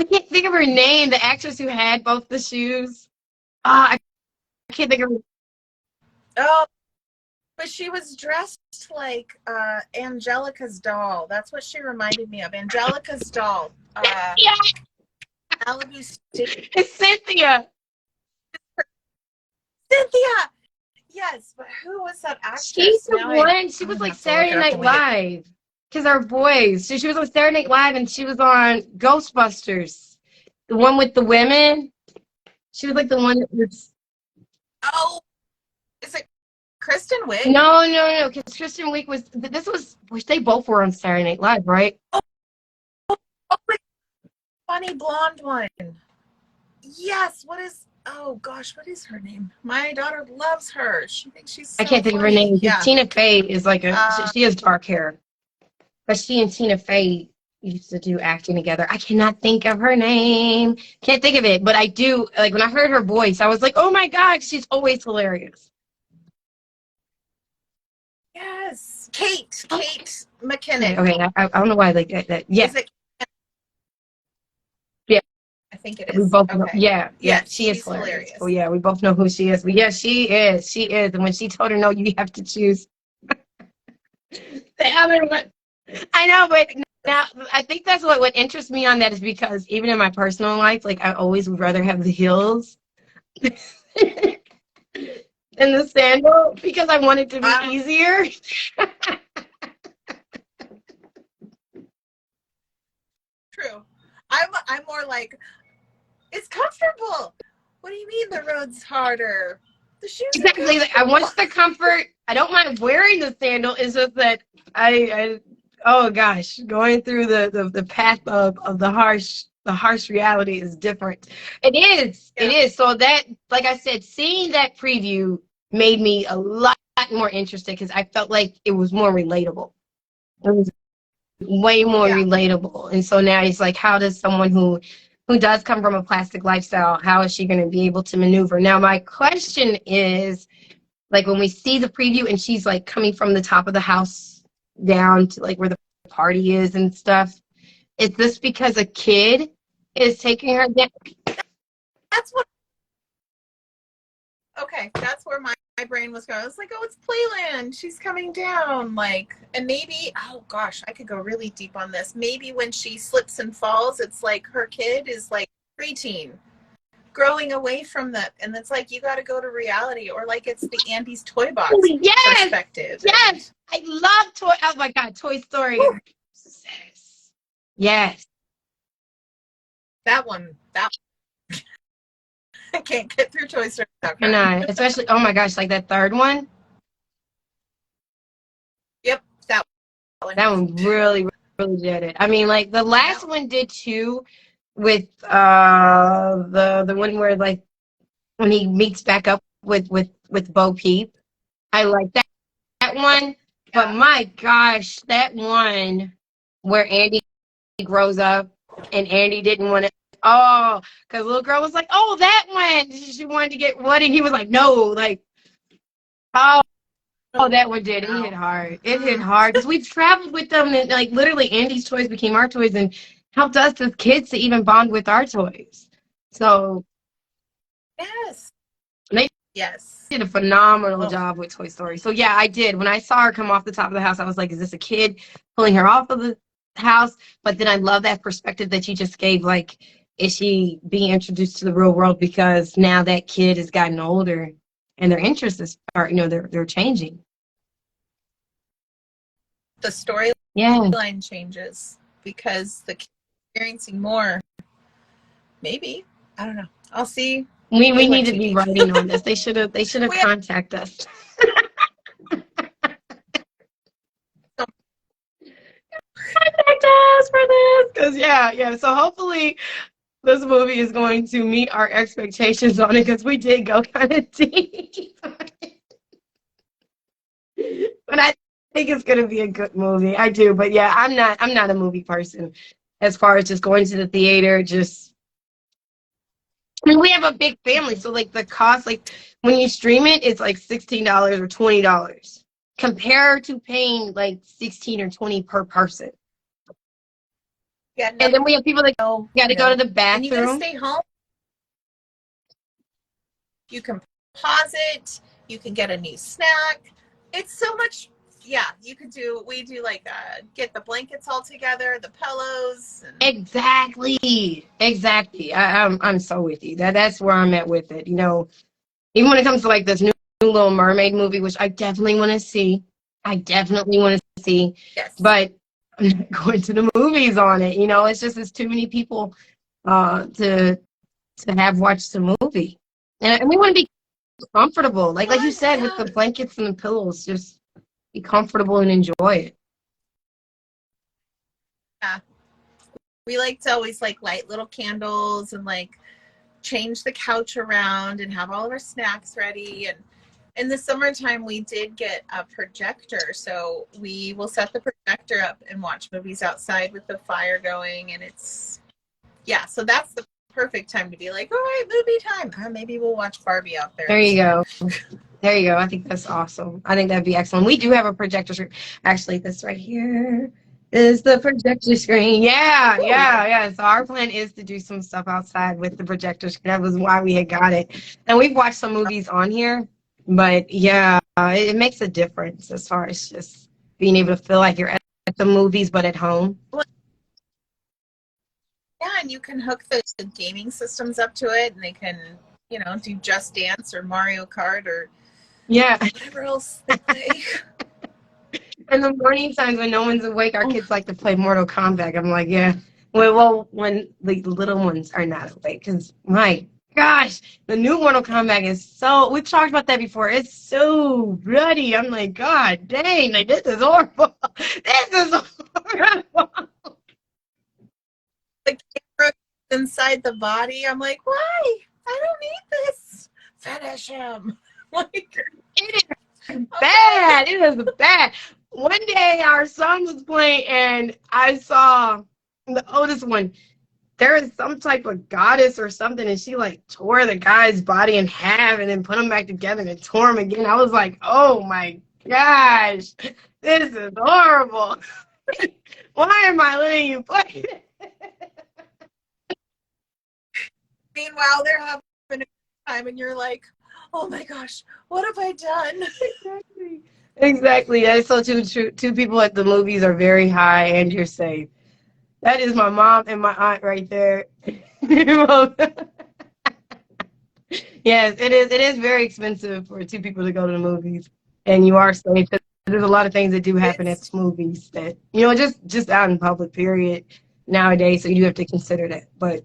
can't think of her name. The actress who had both the shoes. I can't think of her. Oh, but she was dressed like Angelica's doll. That's what she reminded me of. Angelica's doll. Yeah, Malibu State. it's Cynthia. Cynthia! Yes, but who was that She's actress? the Now one. She I'm was gonna like have to look Saturday it up Night when we get. Live. Because our boys. So she was on Saturday Night Live, and she was on Ghostbusters, the one with the women. She was like the one that was. Oh, is it Kristen Wiig? No. Because Kristen Wiig was. This was. Which they both were on Saturday Night Live, right? Oh, wait, funny blonde one. Yes. What is? Oh gosh, what is her name? My daughter loves her. She thinks she's I so can't think of her funny. name. Because Yeah. Tina Fey is like Uh, she has dark hair. But she and Tina Fey used to do acting together. I cannot think of her name. Can't think of it. But I do, like, when I heard her voice, I was like, oh my God, she's always hilarious. yes. Kate Okay, McKinnon. I don't know why, like, that. Is Yes. it? think it We is. both know. Okay. Yeah, yeah, Yes, she is she's hilarious. So hilarious. yeah, we both know who she is. But yeah, she is. She is. And when she told her no, you have to choose the other one. I know, but now I think that's what interests me on that is because even in my personal life, like I always would rather have the heels than the sandal because I want it to be easier. True. I'm more like, it's comfortable. What do you mean the road's harder? The shoes are Exactly. Like, I comfortable. want the comfort. I don't mind wearing the sandal. It's just that I oh gosh, going through the path of the harsh reality is different. It is. It Yeah. is. So that, like I said, seeing that preview made me a lot more interested because I felt like it was more relatable. It was way more Yeah. relatable. And so now it's like, how does someone who does come from a plastic lifestyle, how is she going to be able to maneuver? Now, my question is, like when we see the preview and she's like coming from the top of the house down to like where the party is and stuff, is this because a kid is taking her down? That's what okay, that's where my brain was going. I was like, oh, it's Playland. She's coming down. Like, and maybe, oh gosh, I could go really deep on this. Maybe when she slips and falls, it's like her kid is like preteen, growing away from that. And it's like, you got to go to reality, or like it's the Andy's Toy Box Yes, perspective. And yes. I love Toy. Oh my God, Toy Story. whew, Yes. that one, I can't get through Toy Story without And crying. especially, oh my gosh, like that third one. Yep, that one. That one really, really did it. I mean, like the last That, one did too, with the one where like when he meets back up with Bo Peep. I like that one, but yeah. my gosh, that one where Andy grows up and Andy didn't want to. Oh, because little girl was like, "Oh, that one." She wanted to get what, and he was like, "No, like, oh." Oh, Oh, that one did. It hit wow. hard. It hit hard because we've traveled with them, and like literally, Andy's toys became our toys and helped us as kids to even bond with our toys. So Yes. they Yes. did a phenomenal Oh, job with Toy Story. So yeah, I did. When I saw her come off the top of the house, I was like, "Is this a kid pulling her off of the house?" But then I love that perspective that you just gave. Like, is she being introduced to the real world because now that kid has gotten older and their interests are, they're changing. the Yeah. storyline changes because the kid experiencing more. Maybe. I don't know. I'll see. We We need went to too be deep. writing on this. They should have We have contacted us. so Contact us for this. Because yeah. So hopefully this movie is going to meet our expectations on it because we did go kind of deep. But I think it's gonna be a good movie. I do. But yeah, I'm not a movie person as far as just going to the theater, just I mean, we have a big family, so like the cost, like when you stream it, it's like $16 or $20 compared to paying like 16 or 20 per person. yeah, And then we have people that no, got to go to no. the And you got to bathroom. stay home. You can pause it. You can get a new snack. It's so much. Yeah, you could do. We do like get the blankets all together, the pillows, and Exactly. I'm so with you. That's where I'm at with it. Even when it comes to like this new Little Mermaid movie, which I definitely want to see. I definitely want to see, yes, but I'm not going to the movies on it. It's too many people to have watched the movie, and we want to be comfortable, like you what? said, with Yeah, the blankets and the pillows. Just be comfortable and enjoy it. yeah. We like to always like light little candles and like change the couch around and have all of our snacks ready. And in the summertime, we did get a projector. So we will set the projector up and watch movies outside with the fire going. And yeah, so that's the perfect time to be like, all right, movie time. Maybe we'll watch Barbie out there There in the you snow. go. There you go. I think that's awesome. I think that'd be excellent. We do have a projector screen. Actually, this right here. Is the projector screen. Yeah, Oh, yeah. yeah, yeah. So our plan is to do some stuff outside with the projector screen. That was why we had got it. And we've watched some movies on here, but yeah, it makes a difference as far as just being able to feel like you're at the movies, but at home. Well, yeah, and you can hook the gaming systems up to it, and they can, do Just Dance or Mario Kart or Yeah. whatever else they play. In the morning times when no one's awake, our kids like to play Mortal Kombat. I'm like, yeah. Well, when the little ones are not awake, because my gosh, the new Mortal Kombat is so. We've talked about that before. It's so bloody. I'm like, God dang, like this is horrible. This is horrible. The camera inside the body. I'm like, why? I don't need this. Finish him. Like, It is bad. It is bad. One day our son was playing, and I saw the oldest one. There is some type of goddess or something, and she like tore the guy's body in half and then put him back together and tore him again. I was like, oh my gosh, this is horrible. Why am I letting you play this? meanwhile, they're having a good time, and you're like, oh my gosh, what have I done? Exactly. Exactly. That is so true. Two people at the movies are very high, and you're safe. That is my mom and my aunt right there. Yes, it is. It is very expensive for two people to go to the movies, and you are safe. There's a lot of things that do happen at It's the movies that just out in public. Period. Nowadays, so you do have to consider that. But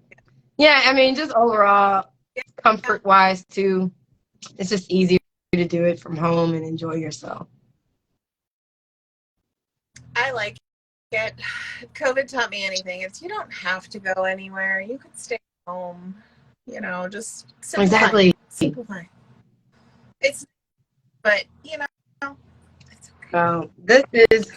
yeah, I mean, just overall, yeah, comfort wise too, it's just easier to do it from home and enjoy yourself. I like it. If COVID taught me anything, it's you don't have to go anywhere. You could stay home. Just simplify. Exactly. Simplify. It's but it's okay. This has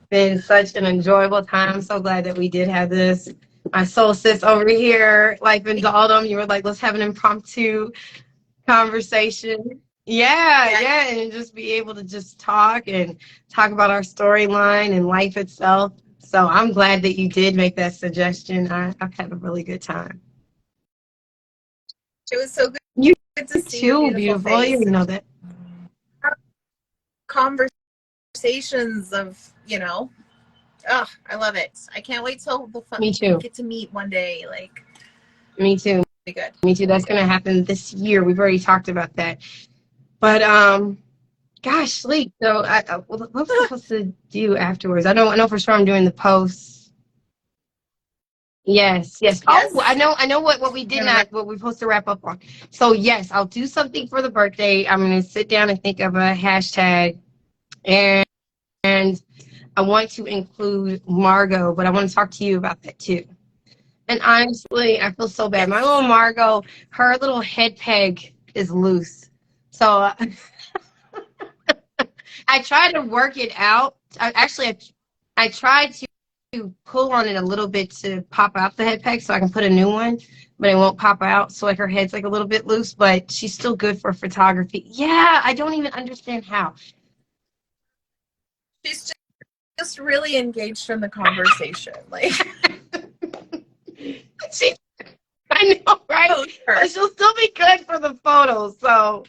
been such an enjoyable time. I'm so glad that we did have this. My soul sis over here, like in Daldom, you were like, let's have an impromptu conversation. Yeah, Yeah, yeah, and just be able to just talk about our storyline and life itself. So I'm glad that you did make that suggestion. I've had a really good time. it was so You good to see your too, beautiful beautiful. You face know and that. have conversations of oh, I love it. I can't wait till Me we too. get to meet one day. Like, Me too. be good. Me too. That's gonna happen this year. We've already talked about that. But gosh, sleep. So what was I supposed to do afterwards? I know for sure I'm doing the posts. Yes, yes. Oh, Yes, I know what we did gonna write. not, what we're supposed to wrap up on. So yes, I'll do something for the birthday. I'm gonna sit down and think of a hashtag, and I want to include Margot, but I want to talk to you about that too. And honestly, I feel so bad. My little Yes, Margot, her little head peg is loose. So I tried to work it out. I tried to pull on it a little bit to pop out the head peg so I can put a new one, but it won't pop out. So like her head's like a little bit loose, but she's still good for photography. Yeah, I don't even understand how. she's just really engaged in the conversation. Like, she, I know, right? oh, her. But she'll still be good for the photos. So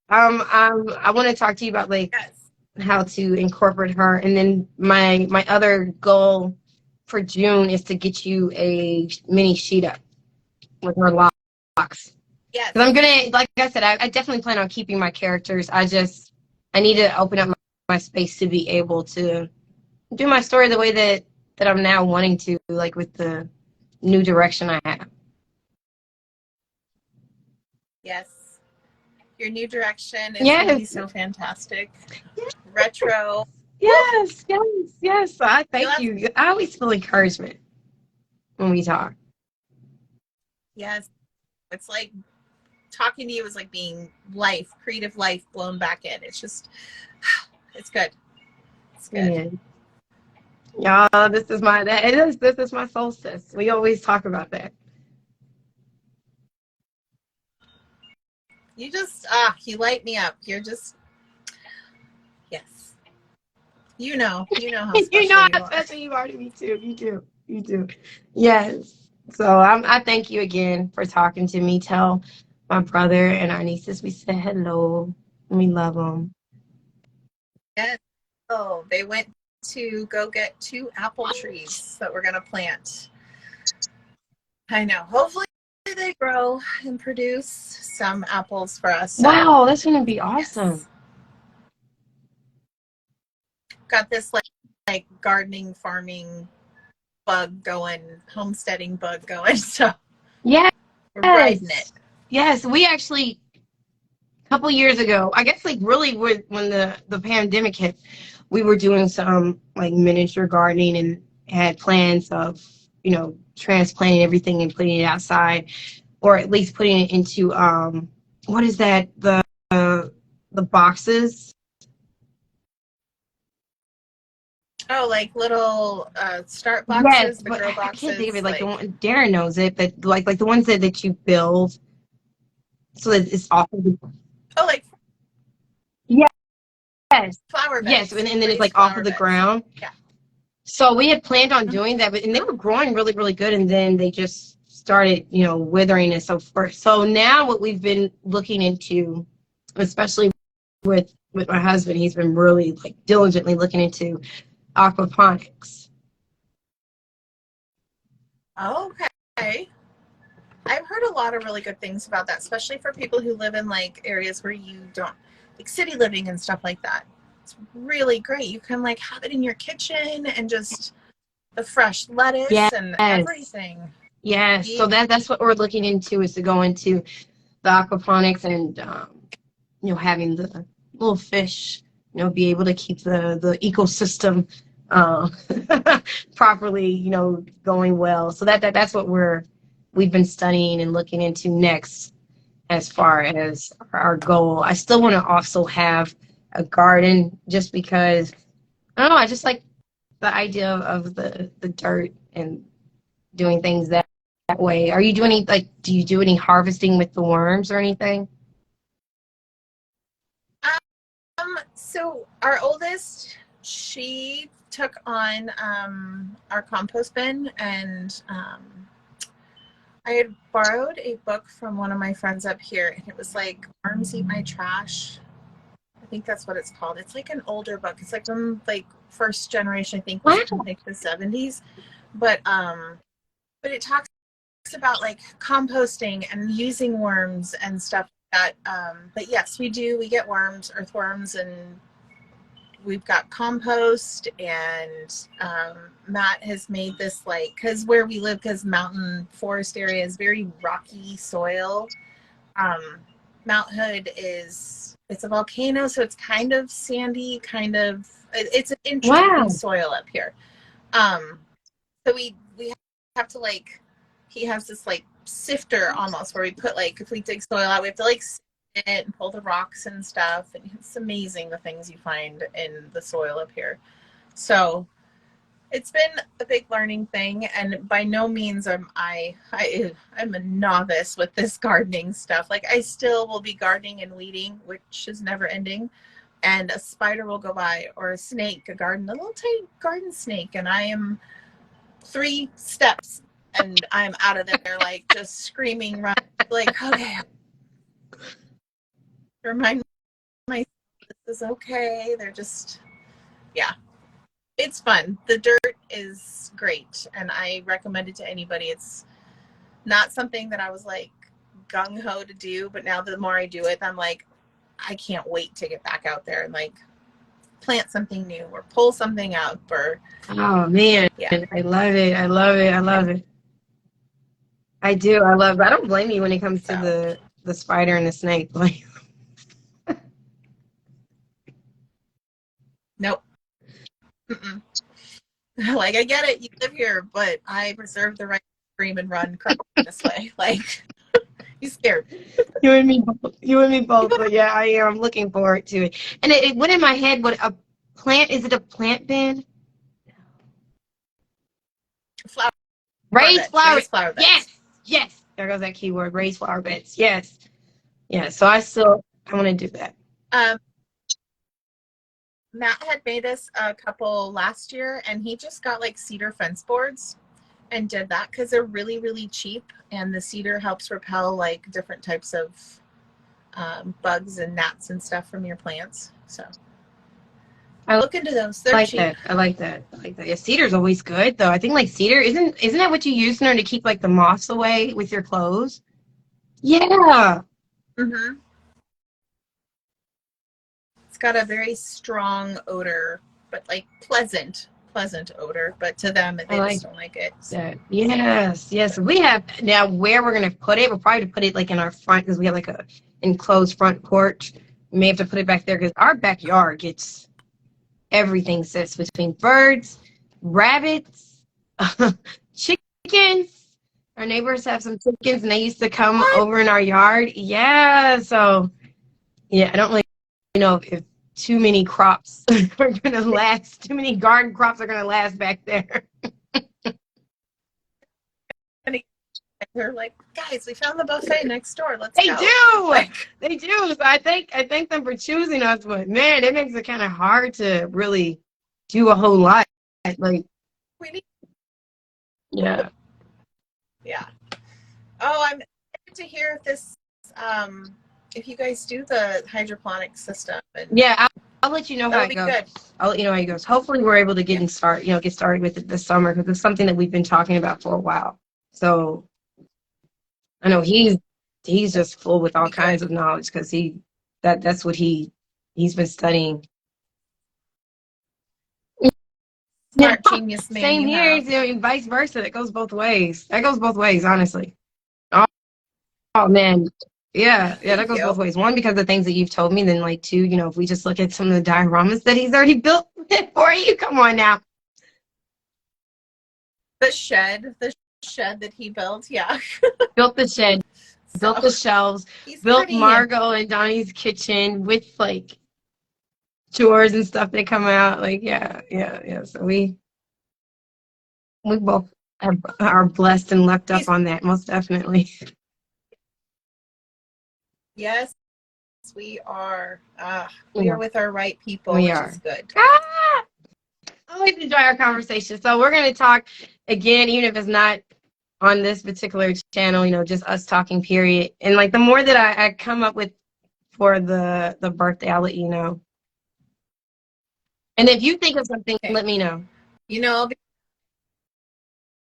I want to talk to you about like Yes, how to incorporate her, and then my other goal for June is to get you a mini sheet up with her locks. Because I'm yes, gonna, like I said, I definitely plan on keeping my characters. I need to open up my space to be able to do my story the way that I'm now wanting to, like with the new direction I have. yes. Your new direction is going to Yes, be so fantastic. Retro. Woo! yes, yes, yes. So I You'll thank have, you. I always feel encouragement when we talk. yes. It's like talking to you is like being life, creative life blown back in. It's just, it's good. It's good. Yeah. Y'all, this is my solstice. We always talk about that. You just, you light me up. You're just, yes. how You special know you how are. special you are to me too. You do. Yes. So I thank you again for talking to me. Tell my brother and our nieces we said hello. We love them. Yes. Oh, they went to go get 2 apple trees that we're gonna plant. I know. Hopefully they grow and produce some apples for us. So Wow, that's gonna be awesome. yes, got this like gardening, farming bug going, homesteading bug going. So Yes. we're riding it. Yes. We actually a couple years ago, I guess like really when the pandemic hit, we were doing some like miniature gardening and had plans of, transplanting everything and putting it outside, or at least putting it into what is that, the boxes. Oh, like little start Yes, boxes, the but grow I can't think of it. boxes, Like the like one Darren knows it, but like the ones that you build so that it's off of the. oh, like Yes, flower yes, beds, and then it's raised like off of flower the beds. ground. Yeah. So we had planned on doing that, and they were growing really, really good, and then they just started, withering and so forth. So now what we've been looking into, especially with my husband, he's been really like diligently looking into aquaponics. Oh, okay. I've heard a lot of really good things about that, especially for people who live in like areas where you don't like city living and stuff like that. It's really great. You can like have it in your kitchen and just the fresh lettuce and Yes, everything. yes. So Yeah. that's what we're looking into, is to go into the aquaponics and having the little fish, be able to keep the ecosystem uh, properly, going well. So that's what we've been studying and looking into next, as far as our goal. I still want to also have a garden, just because I don't know. I just like the idea of the dirt and doing things that way. Are you doing any, like, do you do any harvesting with the worms or anything? So our oldest, she took on our compost bin, and I had borrowed a book from one of my friends up here, and it was like "Worms Eat My Trash." I think that's what it's called. It's like an older book. It's like from like first generation. I think was from Wow. like the 70s, but it talks about like composting and using worms and stuff like that. But yes, we do. We get worms, earthworms, and we've got compost. And Matt has made this, like, because where we live, because mountain forest area is very rocky soil. um, Mount Hood it's a volcano, so it's kind of sandy, kind of, it's an interesting Wow. soil up here. um so we have to, like, he has this like sifter almost, where we put, like, if we dig soil out, we have to like sift it and pull the rocks and stuff, and it's amazing the things you find in the soil up here. So it's been a big learning thing, and by no means I'm a novice with this gardening stuff. Like, I still will be gardening and weeding, which is never ending, and a spider will go by, or a snake, a little tiny garden snake, and I am 3 steps and I'm out of there, like, just screaming, run, like, okay, remind myself this is okay. They're just, yeah, it's fun. The dirt is great, and I recommend it to anybody. It's not something that I was like gung ho to do, but now the more I do it, I'm like, I can't wait to get back out there and like plant something new or pull something up, or Oh man, yeah. I love it. I love it. I love it. I do. I love it. I don't blame you when it comes to So the spider and the snake. Like, nope. Mm-mm. Like, I get it, you live here, but I reserve the right to scream and run this way. Like, you scared. you and me both. You and me both. But yeah, I am. I'm looking forward to it. And it went in my head. What a plant? Is it a plant bin? Flower Raised bed, flower. raised flower Yes. beds. Yes. There goes that keyword. Raised flower beds. Yes. Yeah. So I want to do that. Um, Matt had made us a couple last year, and he just got like cedar fence boards and did that because they're really, really cheap, and the cedar helps repel like different types of bugs and gnats and stuff from your plants. So I look into those. They're like cheap. that. I like that. I like that. Yeah, cedar's always good though. I think like cedar isn't that what you use in order to keep like the moths away with your clothes? Yeah. Mm-hmm. It's got a very strong odor, but like pleasant odor. But to them, they just don't like it. That. Yes, yes. We have now where we're gonna put it. We'll probably put it like in our front because we have like a enclosed front porch. We may have to put it back there because our backyard gets everything sits between birds, rabbits, chickens. Our neighbors have some chickens and they used to come over in our yard. Yeah, so yeah, I don't really know if too many crops are gonna last, too many garden crops are gonna last back there. They're like, guys, we found the buffet next door. Let's They go. do. Like, They do. So I thank them for choosing us, but man, it makes it kind of hard to really do a whole lot. Like, we need, yeah. yeah. Oh, I'm excited to hear if this, if you guys do the hydroponic system. And Yeah, I'll let you know how it be goes. good. I'll let you know how it goes. Hopefully, we're able to get started with it this summer because it's something that we've been talking about for a while. So I know he's just full with all kinds of knowledge because that's what he's been studying. Smart genius man. Same here. You know, and vice versa. It goes both ways. That goes both ways, honestly. Oh man. Yeah, that goes both ways. One, because of the things that you've told me, then like two, if we just look at some of the dioramas that he's already built for you. Come on now. The shed that he built, yeah. Built the shed, built the shelves, built Margot and Donnie's kitchen with like drawers and stuff that come out. Like, yeah. So we both are blessed and lucked up on that, most definitely. Yes, we are. We are with our right people, which is good. I always enjoy our conversation. So we're going to talk again, even if it's not on this particular channel, just us talking, period. And like the more that I come up with for the birthday, I'll let you know. And if you think of something, let me know.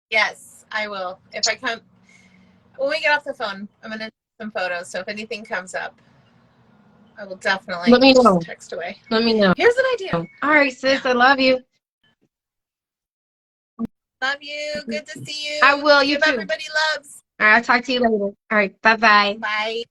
Yes, I will. If I come, when we get off the phone, I'm going to take some photos. So if anything comes up, I will definitely let me know. Text away. Let me know. Here's an idea. All right, sis. Yeah. I love you. Love you. Good to see you. I will. You Give too. Everybody loves. All right. I'll talk to you later. All right. Bye-bye. Bye.